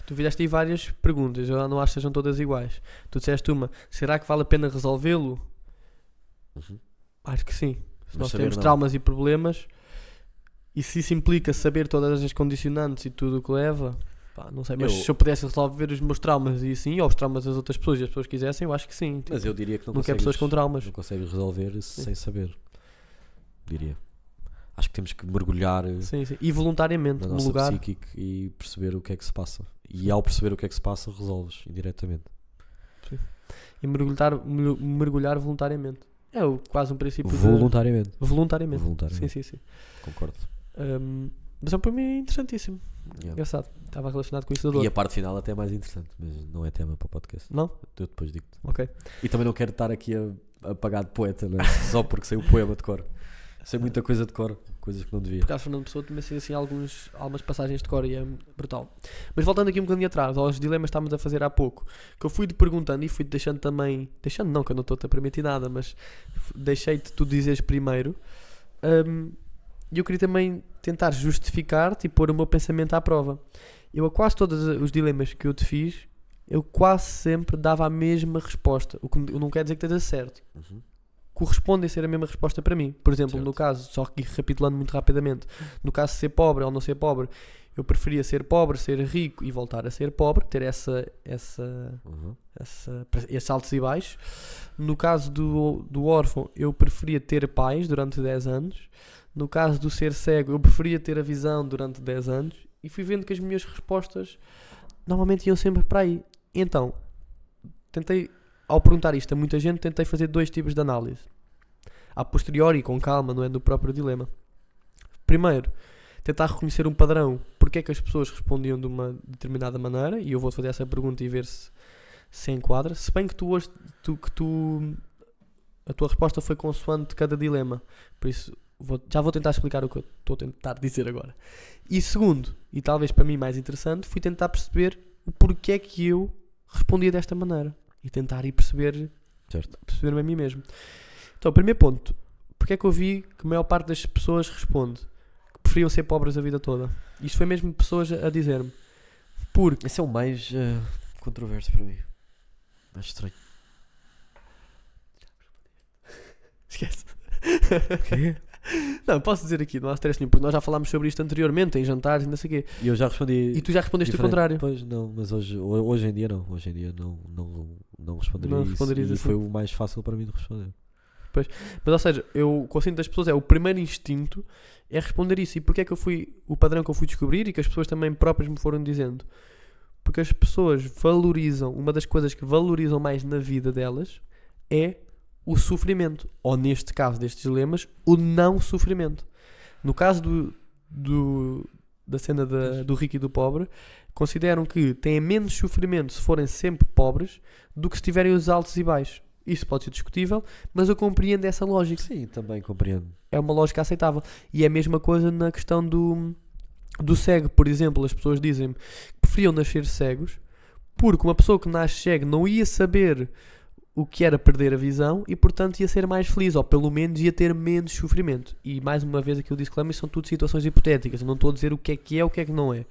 Tu fizeste aí várias perguntas, eu não acho que sejam todas iguais. Tu disseste uma, será que vale a pena resolvê-lo? Uhum. Acho que sim. Se Mas nós saber temos não. traumas e problemas, e se isso implica saber todas as condicionantes e tudo o que leva, não sei, mas se eu pudesse resolver os meus traumas e assim, ou os traumas das outras pessoas e as pessoas quisessem, eu acho que sim. Mas eu diria que não quer pessoas com traumas. não consegues resolver sem saber. Diria. Acho que temos que mergulhar Sim. E voluntariamente, na no nossa lugar. psíquica e perceber o que é que se passa. E ao perceber o que é que se passa, resolves indiretamente. E mergulhar voluntariamente. É quase um princípio Voluntariamente. Voluntariamente. Voluntariamente. Sim. Concordo. Mas é para mim interessantíssimo. Yeah. Engraçado. Estava relacionado com isso da dor. E a parte final até é mais interessante, mas não é tema para o podcast. Não? Eu depois digo-te. Ok. E também não quero estar aqui a pagar de poeta, não é? Só porque sei o poema de cor. Sei muita coisa de cor, coisas que não devia. Por acaso Fernando Pessoa também sei assim algumas passagens de cor e é brutal. Mas voltando aqui um bocadinho atrás, aos dilemas que estávamos a fazer há pouco, que eu fui-te perguntando e fui-te deixando também, deixando não, que eu não estou-te a permitir nada, mas deixei-te tu dizeres primeiro. E eu queria também tentar justificar-te e pôr o meu pensamento à prova. Eu a quase todos os dilemas que eu te fiz, eu quase sempre dava a mesma resposta, o que não quer dizer que esteja certo. Uhum. Correspondem a ser a mesma resposta para mim. Por exemplo, Certo. no caso, só que recapitulando muito rapidamente, no caso de ser pobre ou não ser pobre, eu preferia ser pobre, ser rico e voltar a ser pobre, ter esses altos e baixos. No caso do órfão, eu preferia ter pais durante 10 anos. No caso do ser cego, eu preferia ter a visão durante 10 anos. E fui vendo que as minhas respostas normalmente iam sempre para aí. Então, ao perguntar isto a muita gente, tentei fazer 2 tipos de análise. A posteriori, com calma, não é no próprio dilema. Primeiro, tentar reconhecer um padrão. Porque é que as pessoas respondiam de uma determinada maneira? E eu vou fazer essa pergunta e ver se enquadra. Se bem que a tua resposta foi consoante cada dilema. Por isso, já vou tentar explicar o que eu estou a tentar dizer agora. E segundo, e talvez para mim mais interessante, fui tentar perceber o porquê é que eu respondia desta maneira. E tentar ir perceber-me a mim mesmo. Então, o primeiro ponto. Porque é que eu vi que a maior parte das pessoas responde que preferiam ser pobres a vida toda? Isto foi mesmo pessoas a dizer-me. Porque... Esse é o mais controverso para mim. Mais estranho. Esquece. O quê? Não, posso dizer aqui, não há stress nenhum, porque nós já falámos sobre isto anteriormente, em jantares e não sei o quê. E eu já respondi. E tu já respondeste o diferente. contrário. Pois não, mas hoje em dia não. Hoje em dia não responderia Não isso. responderias E assim. foi o mais fácil para mim de responder. Mas, ou seja, o consciente das pessoas o primeiro instinto é responder isso. E porque é que o padrão que eu fui descobrir e que as pessoas também próprias me foram dizendo? Porque as pessoas valorizam, uma das coisas que valorizam mais na vida delas é o sofrimento. Ou neste caso destes dilemas, o não sofrimento. No caso da cena do rico e do pobre, consideram que têm menos sofrimento se forem sempre pobres do que se tiverem os altos e baixos. Isso pode ser discutível, mas eu compreendo essa lógica. Sim, também compreendo. É uma lógica aceitável. E é a mesma coisa na questão do cego. Por exemplo, as pessoas dizem que preferiam nascer cegos porque uma pessoa que nasce cego não ia saber o que era perder a visão e, portanto, ia ser mais feliz, ou pelo menos ia ter menos sofrimento. E, mais uma vez, aqui o disclaimer, são tudo situações hipotéticas. Eu não estou a dizer o que é o que é que não é.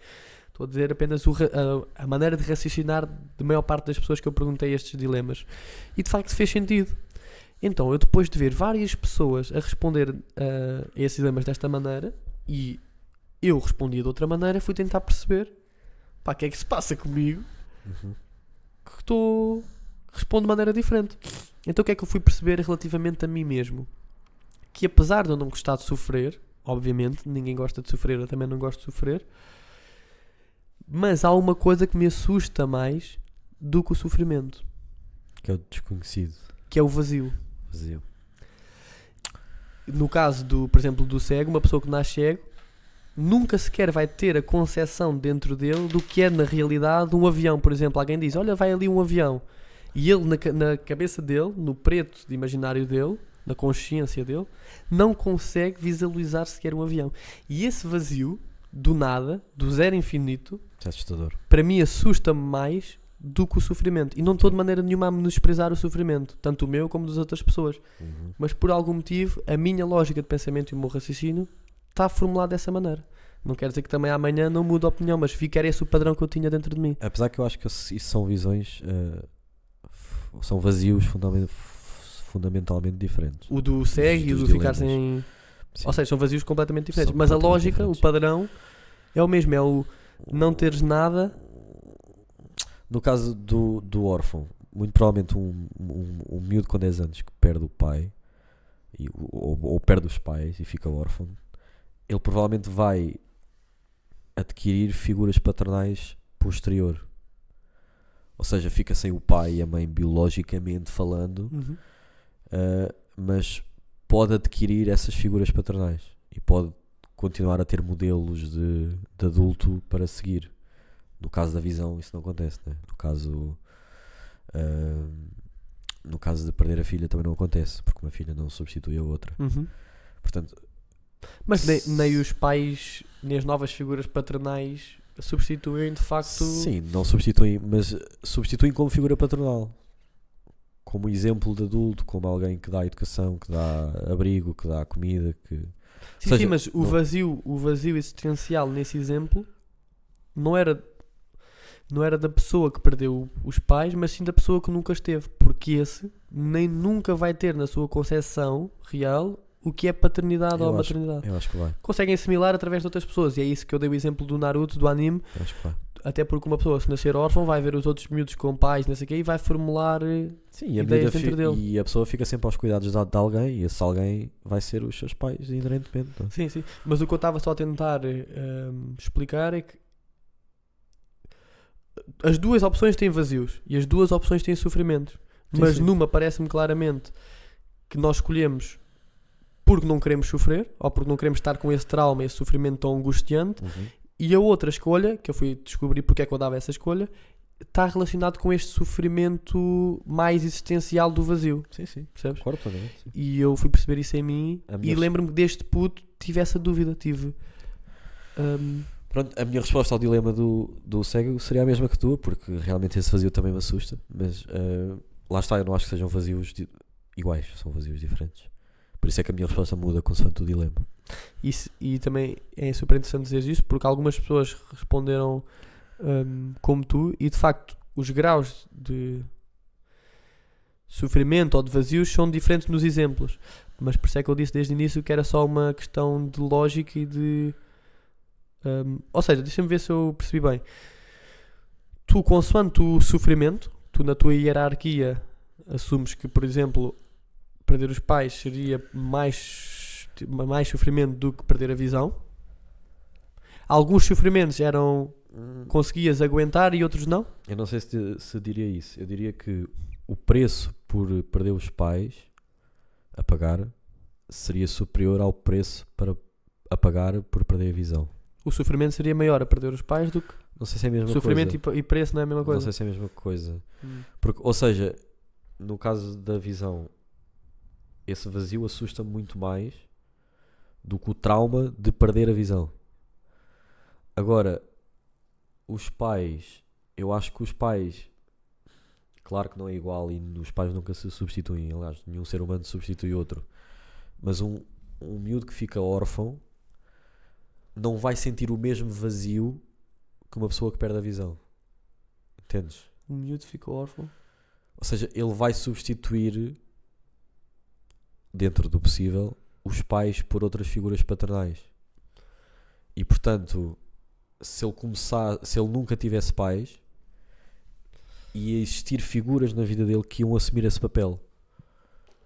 Estou a dizer apenas a maneira de raciocinar da maior parte das pessoas que eu perguntei estes dilemas. E, de facto, fez sentido. Então, eu depois de ver várias pessoas a responder a esses dilemas desta maneira, e eu respondia de outra maneira, fui tentar perceber, pá, o que é que se passa comigo, que respondo de maneira diferente. Então o que é que eu fui perceber relativamente a mim mesmo? Que apesar de eu não gostar de sofrer, obviamente, ninguém gosta de sofrer, eu também não gosto de sofrer, mas há uma coisa que me assusta mais do que o sofrimento, Que é o desconhecido. que é o vazio. Vazio. No caso, por exemplo, do cego, uma pessoa que nasce cego, nunca sequer vai ter a concepção dentro dele do que é na realidade um avião. Por exemplo, alguém diz, olha, vai ali um avião. E ele, na cabeça dele, no preto de imaginário dele, na consciência dele, não consegue visualizar sequer um avião. E esse vazio, do nada, do zero infinito, É assustador. para mim assusta-me mais do que o sofrimento. E não estou de maneira nenhuma a menosprezar o sofrimento, tanto o meu como das outras pessoas. Mas por algum motivo, a minha lógica de pensamento e o meu raciocínio está formulado dessa maneira. Não quer dizer que também amanhã não mude a opinião, mas vi que era esse o padrão que eu tinha dentro de mim. Apesar que eu acho que isso são visões, são vazios fundamentalmente diferentes. O do cego e o Dos do ficar dilemas. sem... Sim. Ou seja, são vazios completamente diferentes. São Mas a completamente lógica, diferentes. o padrão, é o mesmo. É o não teres nada. No caso do órfão, muito provavelmente um miúdo com 10 anos que perde o pai, ou perde os pais e fica órfão, ele provavelmente vai adquirir figuras paternais posterior. Ou seja, fica sem o pai e a mãe biologicamente falando, mas pode adquirir essas figuras paternais e pode continuar a ter modelos de adulto para seguir. No caso da visão isso não acontece, né? No caso de perder a filha também não acontece, porque uma filha não substitui a outra. Portanto, Mas nem os pais, nem as novas figuras paternais substituem de facto... sim, não substituem, mas substituem como figura paternal, como exemplo de adulto, como alguém que dá educação, que dá abrigo, que dá comida, que... Sim, seja, sim, mas não- o vazio existencial nesse exemplo não era da pessoa que perdeu os pais, mas sim da pessoa que nunca esteve, porque esse nem nunca vai ter na sua concepção real o que é paternidade ou maternidade. Eu acho que vai. Conseguem assimilar através de outras pessoas, e é isso que eu dei o exemplo do Naruto, do anime, Eu acho que vai. até porque uma pessoa, se nascer órfão, vai ver os outros miúdos com pais, não sei o quê, e vai formular... Sim, e a, ideias miúda dentro dele. e a pessoa fica sempre aos cuidados de alguém, e esse alguém vai ser os seus pais inerentemente. Não é? Sim, sim. Mas o que eu estava só a tentar explicar é que as duas opções têm vazios e as duas opções têm sofrimentos. Sim, Mas sim. numa parece-me claramente que nós escolhemos porque não queremos sofrer ou porque não queremos estar com esse trauma, esse sofrimento tão angustiante. E a outra escolha, que eu fui descobrir porque é que eu dava essa escolha, está relacionado com este sofrimento mais existencial do vazio. Sim, sim. Percebes? Concordo plenamente, sim. E eu fui perceber isso em mim A minha e lembro-me que deste puto tive essa dúvida. Pronto, a minha resposta ao dilema do cego seria a mesma que tua, porque realmente esse vazio também me assusta, mas lá está, eu não acho que sejam vazios iguais, são vazios diferentes. Por isso é que a minha resposta muda consoante o dilema. E também é super interessante dizer isso, porque algumas pessoas responderam como tu, e de facto os graus de sofrimento ou de vazios são diferentes nos exemplos. Mas por isso é que eu disse desde o início que era só uma questão de lógica e de... ou seja, deixa-me ver se eu percebi bem. Tu, consoante o sofrimento, tu na tua hierarquia assumes que, por exemplo, perder os pais seria mais sofrimento do que perder a visão. Alguns sofrimentos conseguias aguentar e outros não. Eu não sei se diria isso. Eu diria que o preço por perder os pais a pagar seria superior ao preço a pagar por perder a visão. O sofrimento seria maior a perder os pais do que... Não sei se é a mesma Sofrimento coisa. e preço não é a mesma Não coisa. sei se é a mesma coisa. Porque, ou seja, no caso da visão, esse vazio assusta muito mais do que o trauma de perder a visão. Agora, os pais, eu acho que os pais Claro que não é igual e os pais nunca se substituem. Aliás, nenhum ser humano substitui outro. Mas um miúdo que fica órfão não vai sentir o mesmo vazio que uma pessoa que perde a visão. Entendes? O miúdo fica órfão. Ou seja, ele vai substituir, dentro do possível, os pais por outras figuras paternais. E portanto, se ele nunca tivesse pais, ia existir figuras na vida dele que iam assumir esse papel.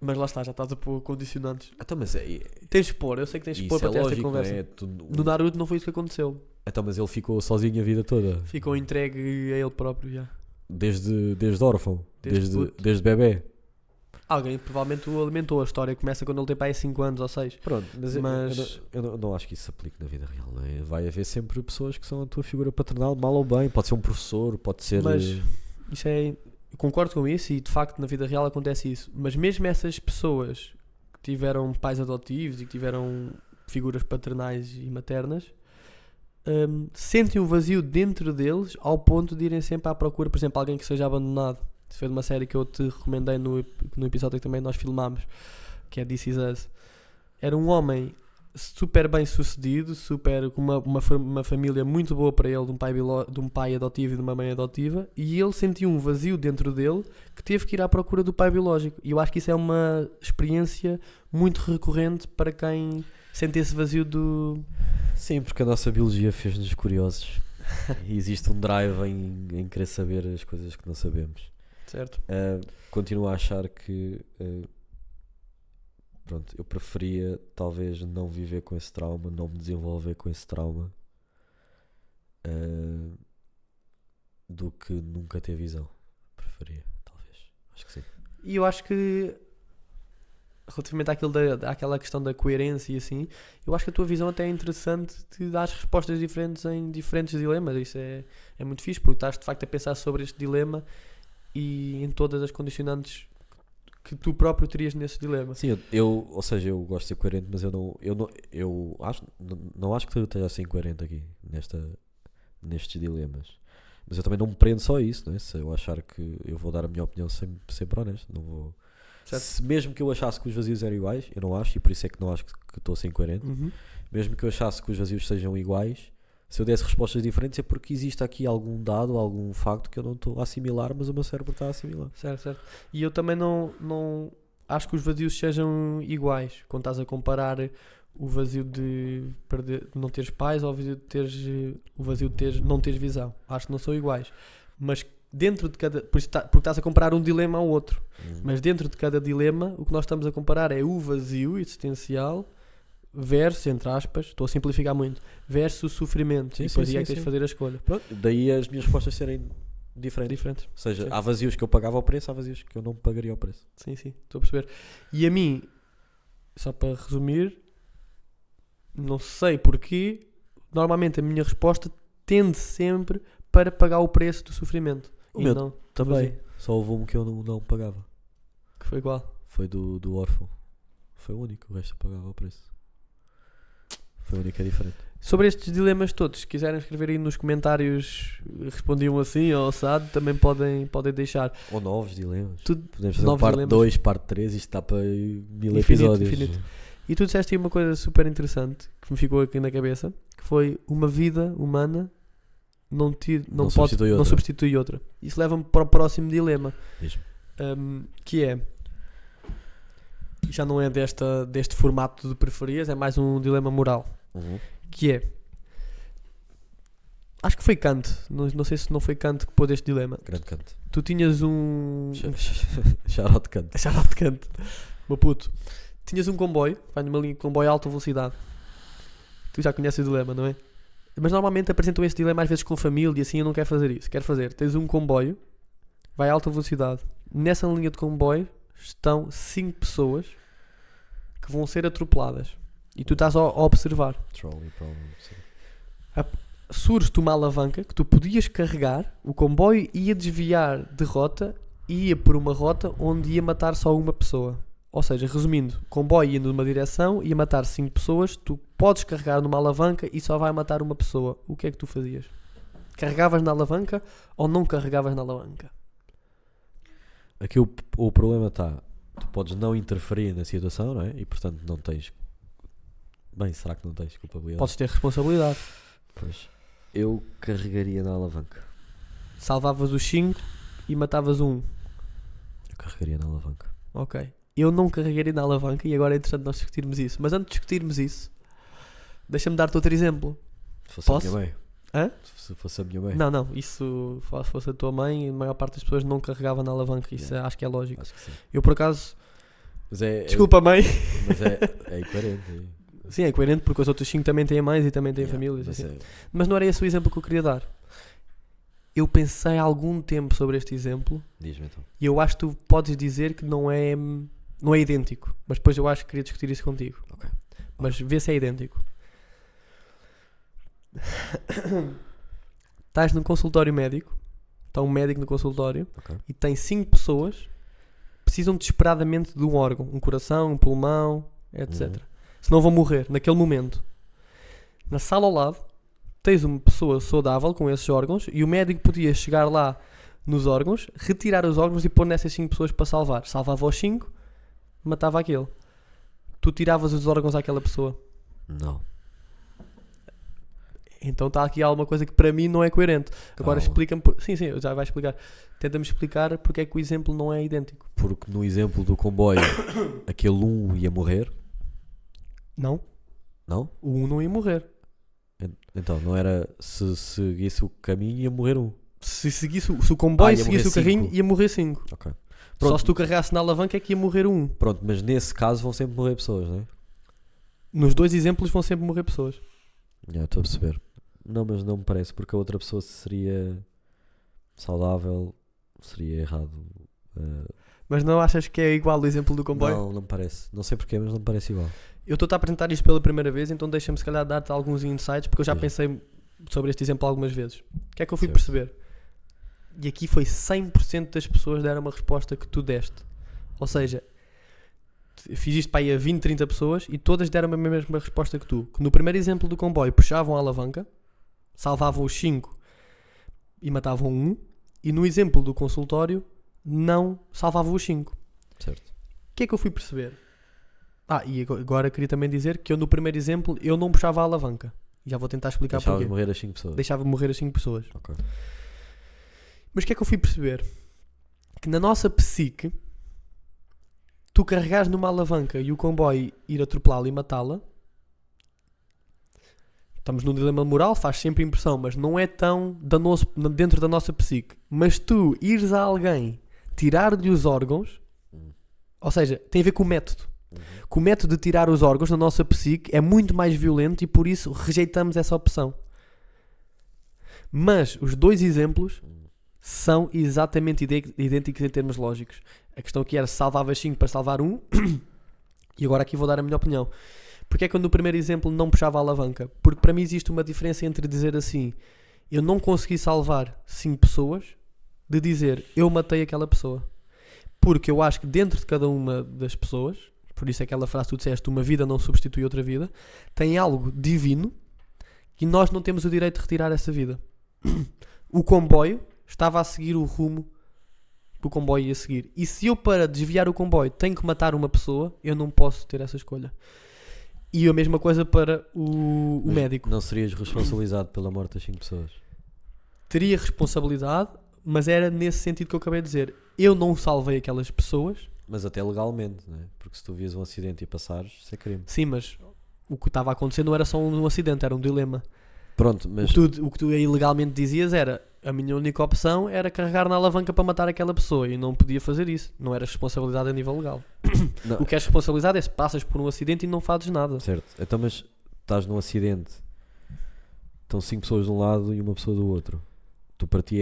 Mas lá está, já estás a pôr condicionantes. Então, mas Tens de pôr, eu sei que tens de pôr isso para é ter esta lógico, conversa. não é? No Naruto não foi isso que aconteceu. Então, mas ele ficou sozinho a vida toda. Ficou entregue a ele próprio já. Desde órfão. Desde puto. Desde bebê. Alguém provavelmente o alimentou. A história começa quando ele tem para aí 5 anos ou 6. Pronto, mas, Mas- eu não acho que isso se aplique na vida real. Não é? Vai haver sempre pessoas que são a tua figura paternal, mal ou bem. Pode ser um professor, pode ser... Mas isso é. Eu concordo com isso e de facto na vida real acontece isso. Mas mesmo essas pessoas que tiveram pais adotivos e que tiveram figuras paternais e maternas sentem um vazio dentro deles ao ponto de irem sempre à procura, por exemplo, alguém que seja abandonado. Isso foi de uma série que eu te recomendei no episódio que também nós filmámos, que é This Is Us. Era um homem super bem sucedido, super, com uma família muito boa para ele, de um pai adotivo e de uma mãe adotiva, e ele sentiu um vazio dentro dele que teve que ir à procura do pai biológico. E eu acho que isso é uma experiência muito recorrente para quem sente esse vazio do... Sim, porque a nossa biologia fez-nos curiosos. E existe um drive em querer saber as coisas que não sabemos. Certo? Continuo a achar que... pronto, eu preferia talvez não viver com esse trauma, não me desenvolver com esse trauma, do que nunca ter visão. Preferia, talvez. Acho que sim. E eu acho que relativamente àquela questão da coerência e assim, eu acho que a tua visão até é interessante de dar respostas diferentes em diferentes dilemas. Isso é muito fixe, porque estás de facto a pensar sobre este dilema e em todas as condicionantes que tu próprio terias nesse dilema. Sim, ou seja, eu gosto de ser coerente, mas não acho que tu estejas assim coerente aqui nestes dilemas. Mas eu também não me prendo só a isso, não é? Se eu achar que eu vou dar a minha opinião sempre honesto, não vou. Mesmo que eu achasse que os vazios eram iguais, eu não acho, e por isso é que não acho que estou a ser incoerente. Mesmo que eu achasse que os vazios sejam iguais, se eu desse respostas diferentes é porque existe aqui algum dado, algum facto que eu não estou a assimilar, mas o meu cérebro está a assimilar. Certo. E eu também não acho que os vazios sejam iguais. Quando estás a comparar o vazio de não teres pais ou o vazio de não teres visão. Acho que não são iguais. Mas dentro de cada... Porque estás a comparar um dilema ao outro. Mas dentro de cada dilema, o que nós estamos a comparar é o vazio existencial versus, entre aspas, estou a simplificar muito, versus o sofrimento. Sim, e depois sim, é que sim, tens de sim. fazer a escolha. Pronto, daí as minhas respostas serem diferentes. Ou seja, Sim. há vazios que eu pagava ao preço, há vazios que eu não pagaria ao preço. Sim, estou a perceber. E a mim, só para resumir, não sei porquê, normalmente a minha resposta tende sempre para pagar o preço do sofrimento. O E meu não também. vazio. Só houve um que eu não pagava. Que foi igual. Foi do órfão. Foi o único, o resto eu pagava ao preço. Foi o único que é diferente. Sobre estes dilemas todos, se quiserem escrever aí nos comentários, respondiam assim ou assado, também podem deixar. Ou novos dilemas. Tudo, Podemos fazer novos parte dilemas. 2, parte 3, isto está para 1000 Infinito, episódios. infinito. E tu disseste aí uma coisa super interessante que me ficou aqui na cabeça, que foi uma vida humana não substitui outra. Isso leva-me para o próximo dilema. Diz-me. Que é, já não é deste formato de preferias, é mais um dilema moral. Que é, acho que foi Kant, não sei se não foi Kant que pôs este dilema. Grande Kant. Tu tinhas um... Shout-out Kant. Shout-out Kant. Meu puto. Tinhas um comboio, vai numa linha de comboio a alta velocidade. Tu já conheces o dilema, não é? Mas normalmente apresentam esse dilema às vezes com família e assim. Eu não quero fazer isso. Quero fazer, tens um comboio, vai a alta velocidade. Nessa linha de comboio estão 5 pessoas que vão ser atropeladas. E tu estás a observar. Trolley problem, sim. Surge-te uma alavanca que tu podias carregar, o comboio ia desviar de rota e ia por uma rota onde ia matar só uma pessoa. Ou seja, resumindo, o comboio indo numa direção, ia matar 5 pessoas, tu podes carregar numa alavanca e só vai matar uma pessoa. O que é que tu fazias? Carregavas na alavanca ou não carregavas na alavanca? Aqui o problema está, tu podes não interferir na situação, não é? E portanto não tens, bem, será que não tens culpabilidade? Podes ter responsabilidade. Pois. Eu carregaria na alavanca. Salvavas os 5 e matavas um. Eu carregaria na alavanca. Ok. Eu não carregaria na alavanca e agora é interessante nós discutirmos isso. Mas antes de discutirmos isso, deixa-me dar-te outro exemplo. Se fosse Posso? a minha mãe. Hã? Se fosse a minha mãe. Não, isso se fosse a tua mãe, a maior parte das pessoas não carregava na alavanca. Isso Yeah. acho que é lógico. Acho que sim. Eu por acaso, Mas é, desculpa mãe. mas é incoerente. Sim, é coerente porque os outros 5 também têm mães e também têm Yeah, famílias. mas Assim. é- Mas não era esse o exemplo que eu queria dar. Eu pensei há algum tempo sobre este exemplo Diz-me então. e eu acho que tu podes dizer que não é idêntico. Mas depois eu acho que queria discutir isso contigo. Ok. Mas vê se é idêntico. Estás num consultório médico. Está um médico no consultório Ok. e tem 5 pessoas que precisam desesperadamente de um órgão. Um coração, um pulmão, etc. Senão vão morrer naquele momento. Na sala ao lado tens uma pessoa saudável com esses órgãos e o médico podia chegar lá nos órgãos, retirar os órgãos e pôr nessas 5 pessoas para salvar. Salvava os 5, matava aquele. Tu tiravas os órgãos àquela pessoa. Não. Então está aqui alguma coisa que para mim não é coerente. Agora Calma. explica-me. Sim, já vai explicar. Tenta-me explicar porque é que o exemplo não é idêntico. Porque no exemplo do comboio, aquele ia morrer. Não? Não? O 1 não ia morrer. Então, não era se seguisse o caminho ia morrer um. Se o comboio ia seguisse morrer o carrinho, cinco. ia morrer 5. Ok. Só Pronto. se tu carregasse na alavanca é que ia morrer o 1. Pronto, mas nesse caso vão sempre morrer pessoas, não é? Nos dois exemplos vão sempre morrer pessoas. Já estou a perceber. Não, mas não me parece, porque a outra pessoa seria saudável, seria errado. Mas não achas que é igual o exemplo do comboio? Não me parece. Não sei porquê, mas não me parece igual. Eu estou a apresentar isto pela primeira vez, então deixa-me se calhar dar-te alguns insights, porque eu já Sim. pensei sobre este exemplo algumas vezes. O que é que eu fui Certo. perceber? E aqui foi 100% das pessoas deram uma resposta que tu deste. Ou seja, fiz isto para aí a 20, 30 pessoas e todas deram a mesma resposta que tu. Que no primeiro exemplo do comboio puxavam a alavanca, salvavam os 5 e matavam um, e no exemplo do consultório não salvavam os 5. Certo. O que é que eu fui perceber? E agora queria também dizer que eu no primeiro exemplo eu não puxava a alavanca. Já vou tentar explicar Deixava de porquê. morrer as 5 pessoas. Deixava morrer as 5 pessoas. Ok. Mas o que é que eu fui perceber? Que na nossa psique, tu carregares numa alavanca e o comboio ir atropelá-la e matá-la, estamos num dilema moral, faz sempre impressão, mas não é tão danoso dentro da nossa psique. Mas tu ires a alguém tirar-lhe os órgãos, ou seja, tem a ver com o método. Que o método de tirar os órgãos na nossa psique é muito mais violento e por isso rejeitamos essa opção. Mas os dois exemplos são exatamente idênticos em termos lógicos. A questão aqui era se salvava 5 para salvar um e agora aqui vou dar a minha opinião. Porque é que eu no primeiro exemplo não puxava a alavanca? Porque para mim existe uma diferença entre dizer assim, eu não consegui salvar 5 pessoas, de dizer eu matei aquela pessoa. Porque eu acho que dentro de cada uma das pessoas, por isso é aquela frase que tu disseste, uma vida não substitui outra vida, tem algo divino e nós não temos o direito de retirar essa vida. O comboio estava a seguir o rumo que o comboio ia seguir. E se eu, para desviar o comboio, tenho que matar uma pessoa, eu não posso ter essa escolha. E a mesma coisa para o Mas médico. Não serias responsabilizado pela morte das 5 pessoas? Teria responsabilidade, mas era nesse sentido que eu acabei de dizer. Eu não salvei aquelas pessoas. Mas até legalmente, não é? Porque se tu vias um acidente e passares, isso é crime. Sim, mas o que estava a acontecer não era só um acidente, era um dilema. Pronto, mas O que tu aí legalmente dizias era, a minha única opção era carregar na alavanca para matar aquela pessoa e não podia fazer isso. Não era responsabilidade a nível legal. não, O que és responsabilidade é se passas por um acidente e não fazes nada. certo. Então, mas estás num acidente, estão 5 pessoas de um lado e uma pessoa do outro. Tu para ti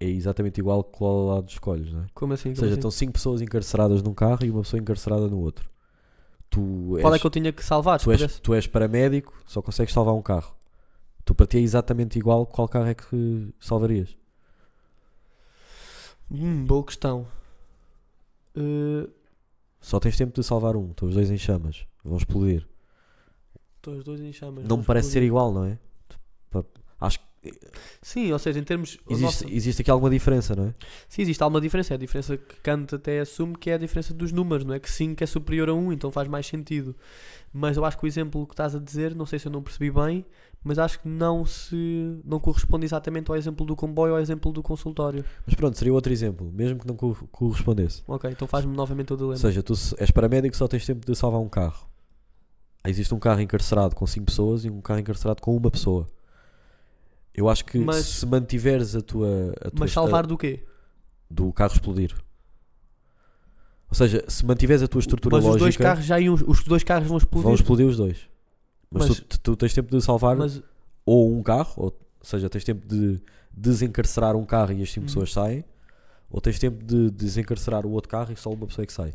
é exatamente igual qual lado escolhes, não é? Como assim? Ou seja, assim? estão 5 pessoas encarceradas num carro e uma pessoa encarcerada no outro. Qual é que eu tinha que salvar? tu és paramédico, só consegues salvar um carro. Tu para ti é exatamente igual qual carro é que salvarias. Boa questão. Só tens tempo de salvar um. Estão os dois em chamas. Vão explodir. Estou os dois em chamas. Não me parece ser igual, não é? Sim, ou seja, em termos... Existe aqui alguma diferença, não é? Sim, existe alguma diferença. É a diferença que Kant até assume, que é a diferença dos números, não é? Que 5 é superior a 1, então faz mais sentido. Mas eu acho que o exemplo que estás a dizer, não sei se eu não percebi bem, mas acho que não corresponde exatamente ao exemplo do comboio ou ao exemplo do consultório. Mas pronto, seria outro exemplo, mesmo que não correspondesse. Ok, então faz-me novamente o dilema. Ou seja, tu és paramédico, só tens tempo de salvar um carro. Existe um carro encarcerado com 5 pessoas e um carro encarcerado com uma pessoa. Eu acho que se mantiveres a tua mas salvar do quê? Do carro explodir. Ou seja, se mantiveres a tua estrutura mas lógica... Mas os dois carros vão explodir? Vão explodir os dois. Mas tu tens tempo de salvar ou um carro, ou seja, tens tempo de desencarcerar um carro e as 5 pessoas saem, ou tens tempo de desencarcerar o outro carro e só uma pessoa é que sai.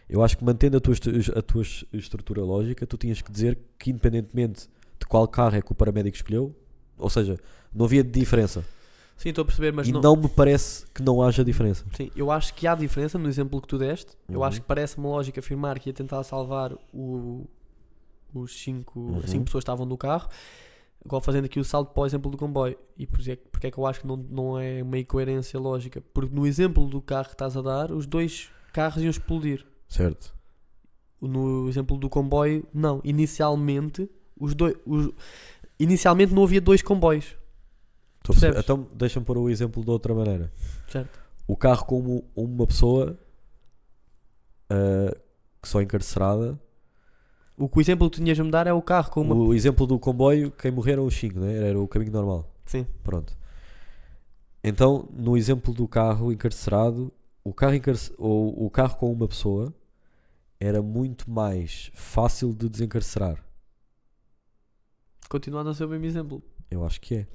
Eu acho que mantendo a tua estrutura lógica, tu tinhas que dizer que independentemente de qual carro é que o paramédico escolheu, ou seja, não havia diferença. Sim, estou a perceber, mas não me parece que não haja diferença. Sim, eu acho que há diferença no exemplo que tu deste. Eu acho que parece-me lógico afirmar que ia tentar salvar os 5 pessoas que estavam no carro. Agora fazendo aqui o salto para o exemplo do comboio. E porque é que eu acho que não é uma incoerência lógica? Porque no exemplo do carro que estás a dar, os dois carros iam explodir. Certo. No exemplo do comboio, não. Inicialmente não havia 2 comboios. Então deixa-me pôr o exemplo de outra maneira. Certo. O carro como uma pessoa que só encarcerada. O exemplo que tu tinhas de me dar é o carro com uma... O exemplo do comboio, quem morreram os 5, né? Era o caminho normal. Sim. Pronto. Então, no exemplo do carro encarcerado, o carro com uma pessoa era muito mais fácil de desencarcerar. Continua a não ser o mesmo exemplo. Eu acho que é.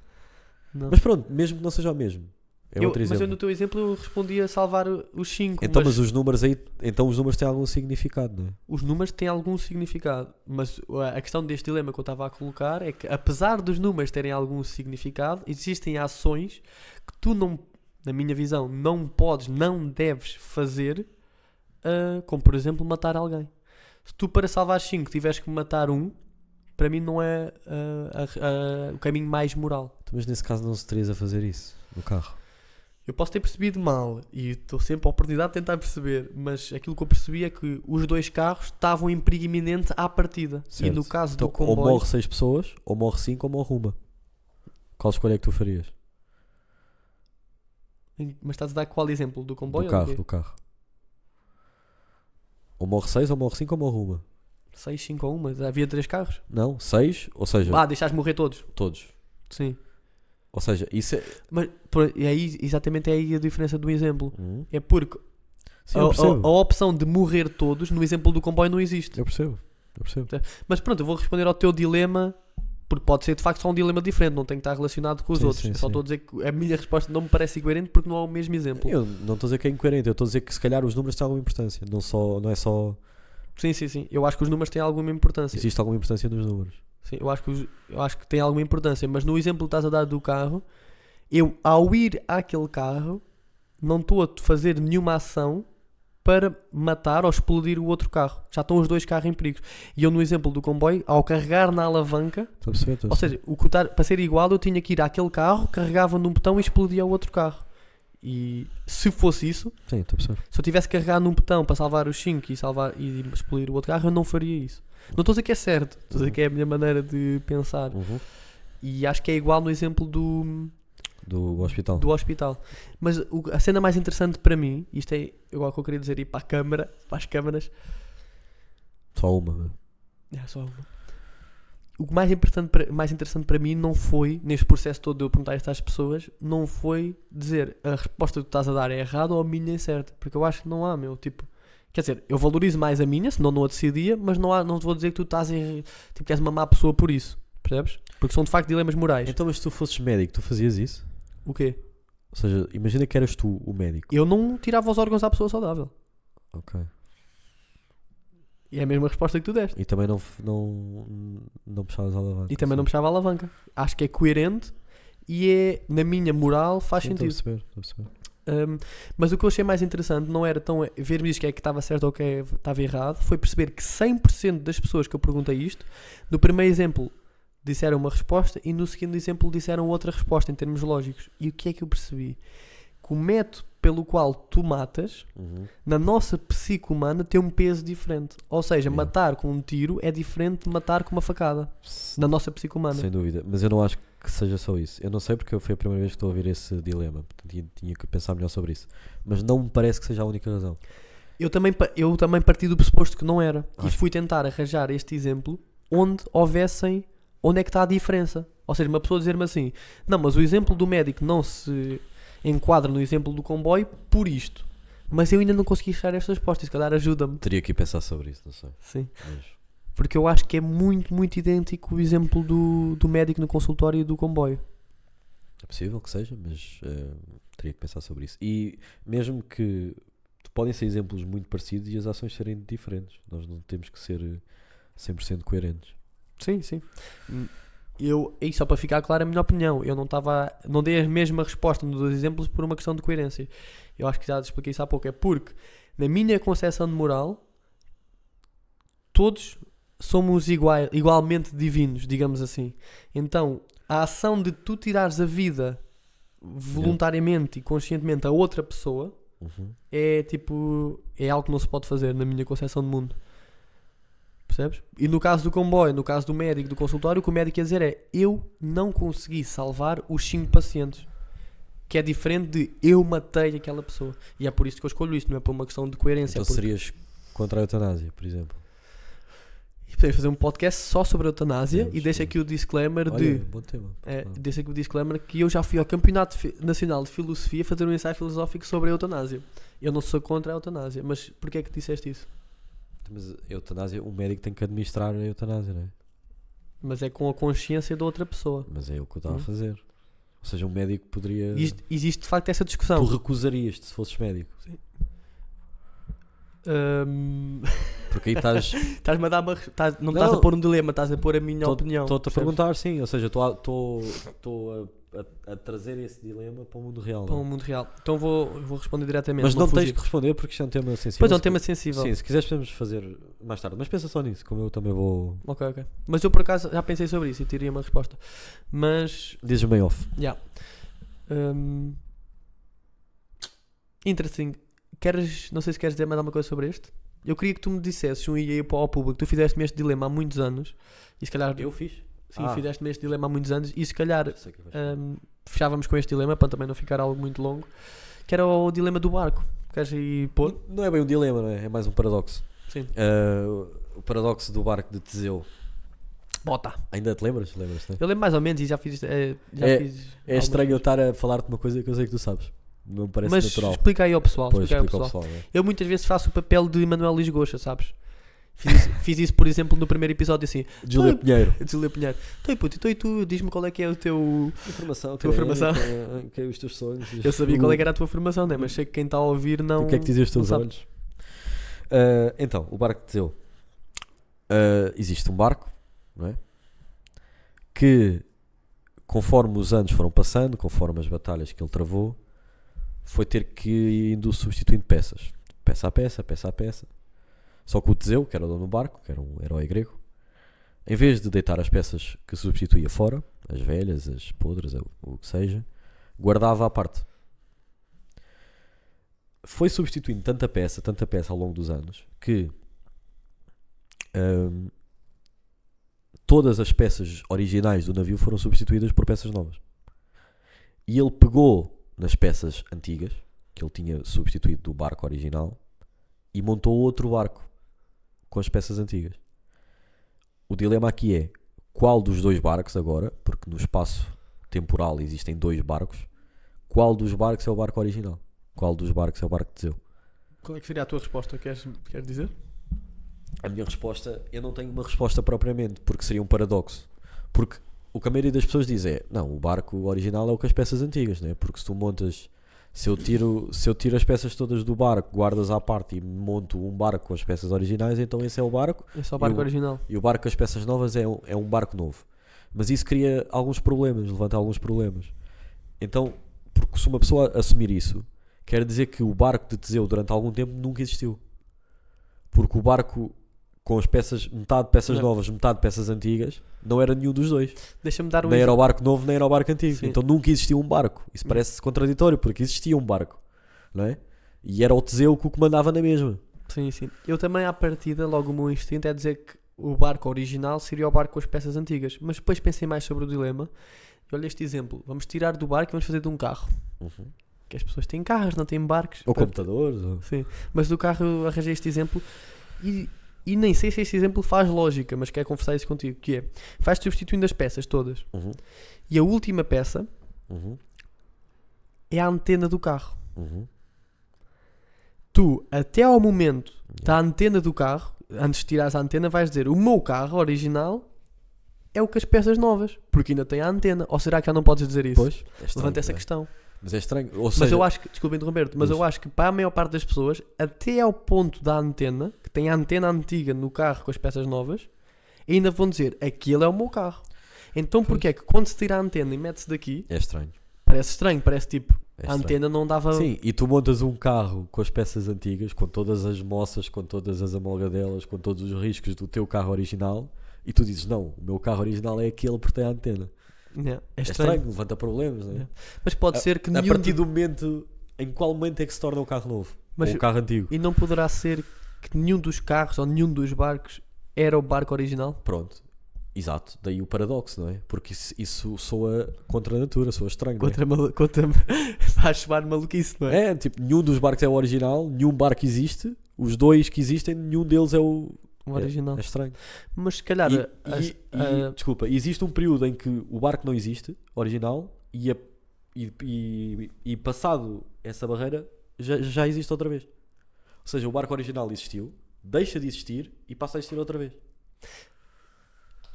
Não. Mas pronto, mesmo que não seja o mesmo. Outro exemplo. Mas eu no teu exemplo eu respondi a salvar os 5. Então, mas os números aí... Então os números têm algum significado, não é? Os números têm algum significado. Mas a questão deste dilema que eu estava a colocar é que, apesar dos números terem algum significado, existem ações que tu não, na minha visão, não deves fazer, como por exemplo matar alguém. Se tu para salvar 5 tiveres que matar um, para mim não é o caminho mais moral. Mas nesse caso não se terias a fazer isso no carro. Eu posso ter percebido mal e estou sempre à oportunidade de tentar perceber, mas aquilo que eu percebi é que os 2 carros estavam em perigo iminente à partida. Certo. E no caso então, do comboio... ou morre 6 pessoas, ou morre 5, ou morre uma. Qual escolha é que tu farias? Mas estás a dar qual exemplo? Do comboio? Do carro. Ou morre 6, ou morre 5, ou morre uma. 6, 5 ou 1, havia 3 carros? Não, 6, ou seja... deixaste morrer todos? Todos. Sim. Ou seja, isso é... Mas aí, exatamente é aí a diferença do exemplo. É porque sim, a opção de morrer todos no exemplo do comboio não existe. Eu percebo. Mas pronto, eu vou responder ao teu dilema, porque pode ser de facto só um dilema diferente, não tem que estar relacionado com os outros. Só estou a dizer que a minha resposta não me parece incoerente porque não é o mesmo exemplo. Eu não estou a dizer que é incoerente, eu estou a dizer que se calhar os números têm alguma importância. Não é só... Sim. Eu acho que os números têm alguma importância. Existe alguma importância nos números. Sim, eu acho que tem alguma importância, mas no exemplo que estás a dar do carro, eu ao ir àquele carro não estou a fazer nenhuma ação para matar ou explodir o outro carro. Já estão os 2 carros em perigo. E eu no exemplo do comboio, ao carregar na alavanca, ou seja, para ser igual eu tinha que ir àquele carro, carregava num botão e explodia o outro carro. E se fosse isso, sim, se eu tivesse que carregar num botão para salvar os 5 e explodir o outro carro, eu não faria isso. Não estou a dizer que é certo, estou a dizer que é a minha maneira de pensar. E acho que é igual no exemplo do hospital. Mas a cena mais interessante para mim, isto é igual que eu queria dizer, ir para a câmara, para as câmaras. Só uma. Só uma. O mais interessante para mim não foi, neste processo todo de eu perguntar isto às pessoas, não foi dizer a resposta que tu estás a dar é errada ou a minha é certa. Porque eu acho que não há, quer dizer, eu valorizo mais a minha, senão não a decidia, mas não te vou dizer que tu estás que és uma má pessoa por isso. Percebes? Porque são de facto dilemas morais. Então, mas se tu fosses médico, tu fazias isso? O quê? Ou seja, imagina que eras tu o médico. Eu não tirava os órgãos à pessoa saudável. Ok. E é a mesma resposta que tu deste. E também não puxavas a alavanca. E também não puxava a alavanca. Acho que é coerente e na minha moral faz sentido. Estou a perceber. Mas o que eu achei mais interessante não era tão ver-me isto que é que estava certo ou que estava errado, foi perceber que 100% das pessoas que eu perguntei isto, no primeiro exemplo disseram uma resposta e no seguinte exemplo disseram outra resposta em termos lógicos. E o que é que eu percebi? Que o método pelo qual tu matas, na nossa psique humana, tem um peso diferente. Ou seja, Yeah. matar com um tiro é diferente de matar com uma facada. Na nossa psique humana. Sem dúvida, mas eu não acho que seja só isso. Eu não sei porque foi a primeira vez que estou a ouvir esse dilema, portanto tinha que pensar melhor sobre isso. Mas não me parece que seja a única razão. Eu também parti do pressuposto que não era. E Acho- fui tentar arranjar este exemplo onde onde é que está a diferença. Ou seja, uma pessoa dizer-me assim, não, mas o exemplo do médico não se enquadra no exemplo do comboio por isto. Mas eu ainda não consegui achar esta resposta, e se calhar ajuda-me. Teria que ir pensar sobre isso, não sei. Sim. Mas Porque eu acho que é muito, muito idêntico o exemplo do médico no consultório e do comboio. é possível que seja, mas teria que pensar sobre isso. E mesmo que podem ser exemplos muito parecidos e as ações serem diferentes. Nós não temos que ser 100% coerentes. Sim, sim. E só para ficar claro a minha opinião, eu não dei a mesma resposta nos dois exemplos por uma questão de coerência. Eu acho que já te expliquei isso há pouco. É porque, na minha concepção de moral, todos somos igualmente divinos, digamos assim. Então, a ação de tu tirares a vida voluntariamente e conscientemente a outra pessoa é algo que não se pode fazer na minha concepção de mundo. Percebes? E no caso do comboio, no caso do médico, do consultório, o que o médico ia dizer é: eu não consegui salvar os 5 pacientes. Que é diferente de eu matei aquela pessoa. E é por isso que eu escolho isso, não é por uma questão de coerência. Então serias contra a eutanásia, por exemplo? E podemos fazer um podcast só sobre a eutanásia. Podemos, e deixo aqui o disclaimer Olha, bom tema. deixo aqui o disclaimer que eu já fui ao Campeonato Nacional de Filosofia fazer um ensaio filosófico sobre a eutanásia. Eu não sou contra a eutanásia, mas porquê é que disseste isso? Mas a eutanásia, o médico tem que administrar a eutanásia, não é? Mas é com a consciência da outra pessoa. Mas é o que eu estava a fazer. Ou seja, um médico poderia... Existe de facto essa discussão. Tu recusarias-te se fosses médico. Porque aí estás... Estás-me a dar não Não. estás a pôr um dilema, estás a pôr a minha opinião. Estou-te a percebes? perguntar, sim. Ou seja, estou a trazer esse dilema para o mundo real. Para não o é? mundo real. Então vou responder diretamente. Mas não vou tens fugir. que responder porque isto é um tema sensível. Pois é um tema sensível. Sim, se quiseres podemos fazer mais tarde. Mas pensa só nisso, como eu também vou... Ok. Mas eu por acaso já pensei sobre isso e teria uma resposta. Mas, Dizes bem off. já. Interesting. Não sei se queres dizer mais alguma coisa sobre este. Eu queria que tu me dissesses um e-mail ao público. Tu fizeste-me este dilema há muitos anos. E se calhar... Eu fiz? Sim, fizeste-me este dilema há muitos anos. E se calhar Sei que vais fechávamos com este dilema para também não ficar algo muito longo. Que era o dilema do barco. Queres ir pôr? Não é bem um dilema, não é? É mais um paradoxo. Sim. O paradoxo do barco de Teseu. Bota. Ainda te lembras? Lembras-te, não é? Eu lembro mais ou menos e já fiz... fiz É algumas estranho eu vezes. estar a falar-te uma coisa que eu sei que tu sabes. Não me parece Mas natural. explica aí ao pessoal. Pois, explica aí ao explica ao pessoal. pessoal, não é? Eu muitas vezes faço o papel de Emanuel Lisgocha, sabes? Fiz isso, por exemplo, no primeiro episódio assim. Júlia Pinheiro. Júlia Pinheiro. Então e tu diz-me qual é que é o teu... Informação, Tua formação. que é os teus sonhos. Eu sabia qual é que era a tua formação, né? Mas sei que quem está a ouvir não... O que é que dizem os teus não sabe. olhos? Então, o barco de Teseu. Existe um barco, não é? Que, conforme os anos foram passando, conforme as batalhas que ele travou, foi ter que indo substituindo peças. Peça a peça, peça a peça. Só que o Teseu, que era o dono do barco, que era um herói grego, em vez de deitar as peças que substituía fora, as velhas, as podres, o que seja, guardava à parte. Foi substituindo tanta peça ao longo dos anos, que todas as peças originais do navio foram substituídas por peças novas. E ele pegou nas peças antigas, que ele tinha substituído do barco original, e montou outro barco com as peças antigas. O dilema aqui é qual dos dois barcos agora, porque no espaço temporal existem dois barcos, qual dos barcos é o barco original? Qual dos barcos é o barco de Teseu? Qual é que seria a tua resposta? Queres dizer? A minha resposta, eu não tenho uma resposta propriamente, porque seria um paradoxo. Porque o que a maioria das pessoas diz é, não, o barco original é o que as peças antigas, né? Porque se tu montas, se eu tiro as peças todas do barco, guardas à parte e monto um barco com as peças originais, então esse é o barco. Esse é o barco original. E o barco com as peças novas é um barco novo. Mas isso cria alguns problemas, levanta alguns problemas. Então, porque se uma pessoa assumir isso, quer dizer que o barco de Teseu durante algum tempo nunca existiu. Porque o barco com as peças, metade peças Não. novas, metade peças antigas, não era nenhum dos dois. Deixa-me dar um Nem era exemplo. o barco novo, nem era o barco antigo. Sim. Então nunca existiu um barco. Isso parece contraditório, porque existia um barco, não é? E era o Teseu que o comandava na mesma. Sim, sim. Eu também, à partida, logo o meu instinto é dizer que o barco original seria o barco com as peças antigas. Mas depois pensei mais sobre o dilema. E olha este exemplo. Vamos tirar do barco e vamos fazer de um carro. Que as pessoas têm carros, não têm barcos. Ou computadores. Ou... Sim. Mas do carro eu arranjei este exemplo e nem sei se este exemplo faz lógica, mas quero conversar isso contigo. Que é, vais substituindo as peças todas. Uhum. E a última peça Uhum. é a antena do carro. Uhum. Tu, até ao momento da antena do carro, antes de tirares a antena, vais dizer: o meu carro original é o que as peças novas, porque ainda tem a antena. Ou será que já não podes dizer isso? Pois, é estranho, Levanta essa não é? questão. Mas é estranho. Ou Mas seja, eu acho que, desculpa interromper-te, mas Diz. eu acho que para a maior parte das pessoas, até ao ponto da antena, que tem a antena antiga no carro com as peças novas, ainda vão dizer: aquele é o meu carro. Então porquê é que quando se tira a antena e mete-se daqui, é estranho. parece estranho, parece tipo, É a estranho. antena não dava... Sim, e tu montas um carro com as peças antigas, com todas as moças, com todas as amolgadelas, com todos os riscos do teu carro original, e tu dizes: não, o meu carro original é aquele porque tem a antena. Yeah, é É estranho. estranho, levanta problemas, não é? Yeah. Mas pode ser que A nenhum... partir do momento, em qual momento é que se torna o carro novo? Mas- Ou o carro antigo? E não poderá ser que nenhum dos carros ou nenhum dos barcos era o barco original? Pronto. Exato, daí o paradoxo, não é? Porque isso soa contra a natura, soa estranho, não é? Contra vais chamar maluquice, não é? É, tipo, nenhum dos barcos é o original, nenhum barco existe, os dois que existem, nenhum deles é o Original. É estranho. Mas se calhar... Desculpa, existe um período em que o barco não existe, original, e passado essa barreira, já existe outra vez. Ou seja, o barco original existiu, deixa de existir e passa a existir outra vez.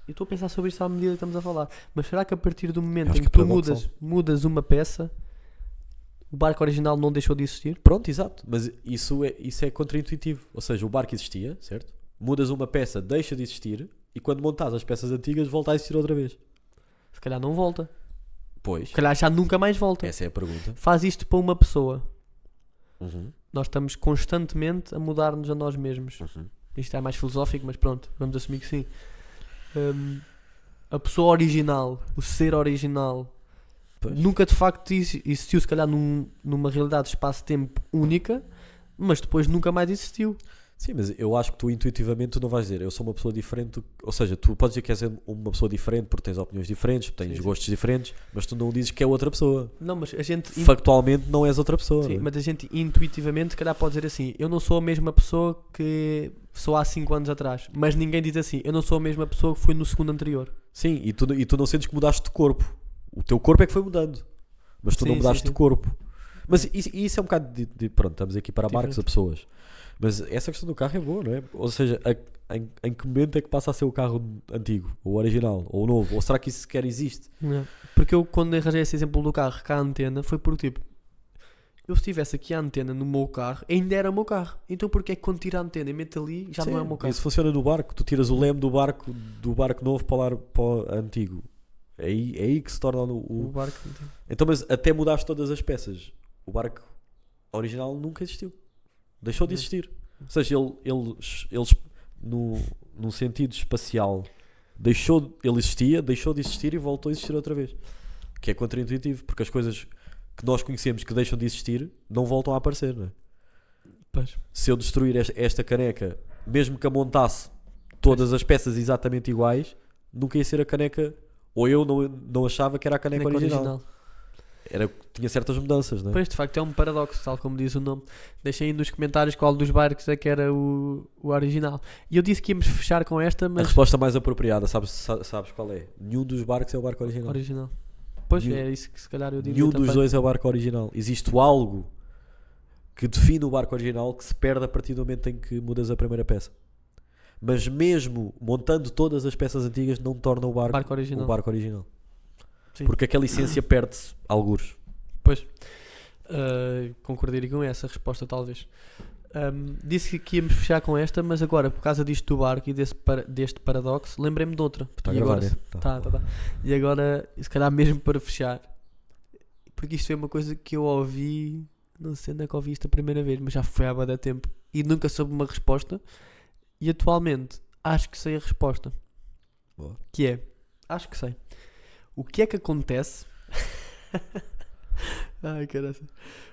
Eu estou a pensar sobre isto à medida que estamos a falar. Mas será que a partir do momento Acho em que que tu paradoxal. mudas uma peça, o barco original não deixou de existir? Pronto, exato. Mas isso é contraintuitivo. Ou seja, o barco existia, certo? Mudas uma peça, deixa de existir, e quando montas as peças antigas, volta a existir outra vez. Se calhar não volta. Pois, Se calhar já nunca mais volta. essa é a pergunta. Faz isto para uma pessoa. Uhum. Nós estamos constantemente a mudar-nos a nós mesmos. Uhum. Isto é mais filosófico, mas pronto, vamos assumir que sim. A pessoa original, o ser original, Pois. nunca de facto existiu, se calhar numa realidade de espaço-tempo única, mas depois nunca mais existiu. Sim, mas eu acho que tu intuitivamente tu não vais dizer eu sou uma pessoa diferente, ou seja, tu podes dizer que és uma pessoa diferente porque tens opiniões diferentes, tens Sim. gostos diferentes, mas tu não dizes que é outra pessoa. Não, mas a gente... Factualmente não és outra pessoa. Sim, não é? mas a gente intuitivamente, se calhar, pode dizer assim: eu não sou a mesma pessoa que sou há 5 anos atrás. Mas ninguém diz assim: eu não sou a mesma pessoa que fui no segundo anterior. Sim, e tu não sentes que mudaste de corpo. O teu corpo é que foi mudando, mas tu Sim, não mudaste sim, sim. de corpo. Mas isso é um bocado pronto, estamos aqui para barcos a pessoas. Mas essa questão do carro é boa, não é? Ou seja, em que momento é que passa a ser o carro antigo, ou original, ou novo? Ou será que isso sequer existe? Não. Porque eu, quando arranjei esse exemplo do carro com a antena, foi porque tipo, eu se tivesse aqui a antena no meu carro, ainda era o meu carro. Então porque é que quando tiro a antena e meto ali, já Sim, não é o meu carro? isso funciona no barco. Tu tiras o leme do barco novo para o antigo. É aí que se torna O barco não tem. Então, mas até mudaste todas as peças. O barco original nunca existiu. Deixou de existir. Ou seja, eles num sentido espacial, ele existia, deixou de existir e voltou a existir outra vez. Que é contraintuitivo, porque as coisas que nós conhecemos que deixam de existir não voltam a aparecer, não é? Pois. Se eu destruir esta caneca, mesmo que a montasse todas as peças exatamente iguais, nunca ia ser a caneca, ou eu não achava que era a caneca original. Tinha certas mudanças, não é? Pois, de facto, é um paradoxo, tal como diz o nome. Deixem aí nos comentários qual dos barcos é que era o original. E eu disse que íamos fechar com esta, A mas... resposta mais apropriada, sabes qual é? Nenhum dos barcos é o barco original. Original. Pois, Nenhum- é isso que se calhar eu diria Nenhum também. dos dois é o barco original. Existe algo que define o barco original que se perde a partir do momento em que mudas a primeira peça. Mas mesmo montando todas as peças antigas não torna o barco original. Sim. Porque aquela essência perde-se algures. Pois, concordaria com essa resposta, talvez. Disse que íamos fechar com esta, mas agora, por causa disto do barco e deste paradoxo, lembrei-me de outra. Está a E gravar, agora, né? tá. E agora, se calhar mesmo para fechar, porque isto foi uma coisa que eu ouvi, não sei onde é que ouvi isto a primeira vez, mas já foi há bué de tempo e nunca soube uma resposta. E atualmente Acho que sei a resposta. Boa. Que é, acho que sei. O que é que acontece? Ai, caralho.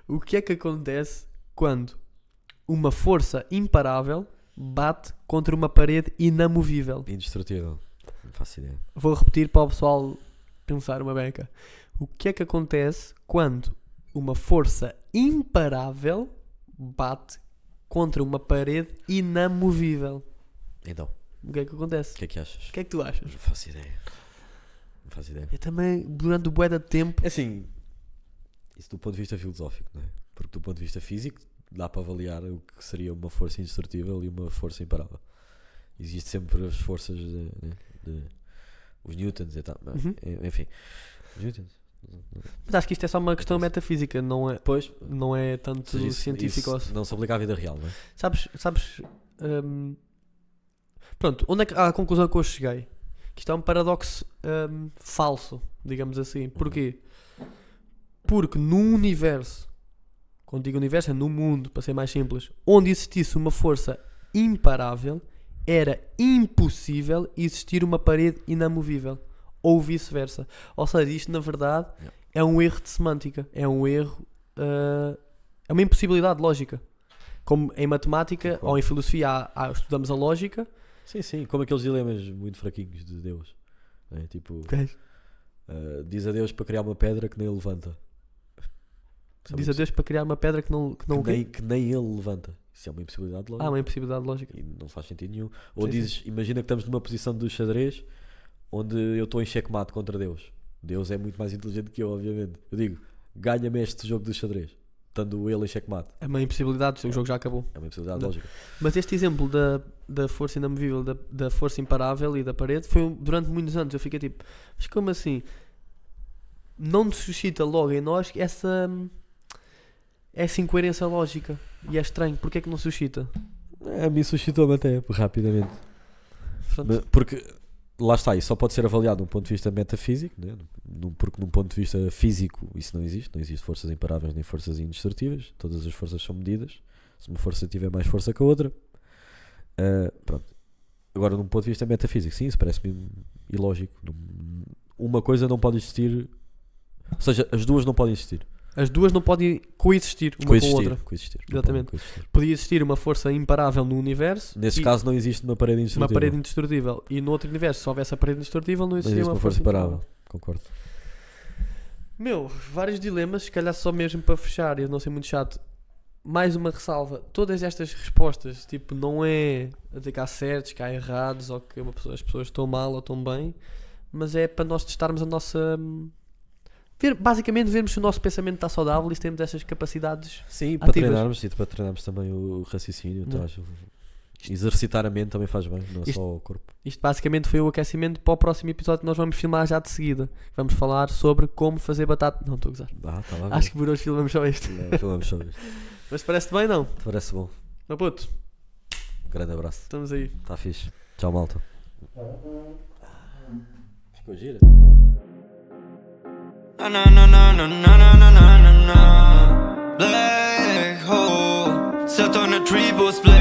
O que é que acontece quando uma força imparável bate contra uma parede inamovível? Indestrutível. Não faço ideia. Vou repetir para o pessoal pensar uma beca. O que é que acontece quando uma força imparável bate contra uma parede inamovível? Então, O que é que acontece? o que é que achas? O que é que tu achas? Não faço ideia. Não faço ideia. Eu também, durante o bué de tempo... É assim, isso do ponto de vista filosófico, não é? Porque do ponto de vista físico dá para avaliar o que seria uma força indestrutível e uma força imparável. Existe sempre as forças de os newtons e tal. Uhum. Enfim, os newtons. Mas acho que isto é só uma questão metafísica, não é, Pois, não é tanto ou seja, científico. isso não se aplica à vida real, não é? Sabes pronto, onde é que a conclusão que eu cheguei? Que isto é um paradoxo falso, digamos assim. Porquê? Porque num universo, quando digo universo é no mundo, para ser mais simples, onde existisse uma força imparável, era impossível existir uma parede inamovível. Ou vice-versa. Ou seja, isto na verdade é um erro de semântica. É um erro... é uma impossibilidade lógica. Como em matemática ou em filosofia estudamos a lógica. Sim, sim, como aqueles dilemas muito fraquinhos de Deus. Não é? Tipo, diz a Deus para criar uma pedra que nem ele levanta. Diz a Deus para criar uma pedra que não que nem ele levanta. Isso é uma impossibilidade lógica. uma impossibilidade lógica. E não faz sentido nenhum. Ou Sim, dizes, imagina que estamos numa posição de xadrez onde eu estou em checkmate contra Deus. Deus é muito mais inteligente que eu, obviamente. Eu digo, ganha-me este jogo de xadrez, estando ele em checkmate. É uma impossibilidade, o jogo já acabou. É uma impossibilidade Não. lógica. Mas este exemplo da força inamovível, da força imparável e da parede, foi durante muitos anos. Eu fiquei tipo, mas como assim? Não suscita logo em nós essa incoerência lógica. E é estranho. Porquê é que não suscita? A mim suscitou-me até, rapidamente. Pronto. Porque, lá está, isso só pode ser avaliado de um ponto de vista metafísico, né? Porque num ponto de vista físico isso não existe. Não existe forças imparáveis nem forças indestrutíveis. Todas as forças são medidas. Se uma força tiver mais força que a outra. Pronto. Agora, num ponto de vista metafísico, sim, isso parece-me ilógico. Uma coisa não pode existir... Ou seja, as duas não podem existir. As duas não podem coexistir uma com a outra. Coexistir. Exatamente. Podia existir uma força imparável no universo. Nesse caso não existe uma parede indestrutível. Uma parede indestrutível. E no outro universo, se houvesse a parede indestrutível, não Não existia existe uma força imparável. Concordo. Meu, vários dilemas, se calhar só mesmo para fechar, eu não sei muito chato. Mais uma ressalva. Todas estas respostas, tipo, não é a dizer que há certos, que há errados, ou que as pessoas estão mal ou estão bem, mas é para nós testarmos a nossa... basicamente vermos se o nosso pensamento está saudável e se temos essas capacidades. Sim, para ativas. treinarmos e para treinarmos também o raciocínio. Não. Então, exercitar a mente também faz bem, não é só o corpo. Isto basicamente foi o aquecimento para o próximo episódio que nós vamos filmar já de seguida. Vamos falar sobre como fazer batata. Não, estou a gozar. Tá lá. Acho que por hoje filmamos só este. Falamos sobre isto. Mas parece-te bem, não? Parece bom. Meu puto, Um grande abraço. estamos aí. Está fixe. Tchau, malta. Ficou gira. Na na na na na na na na na na. Black hole, set on a triple split.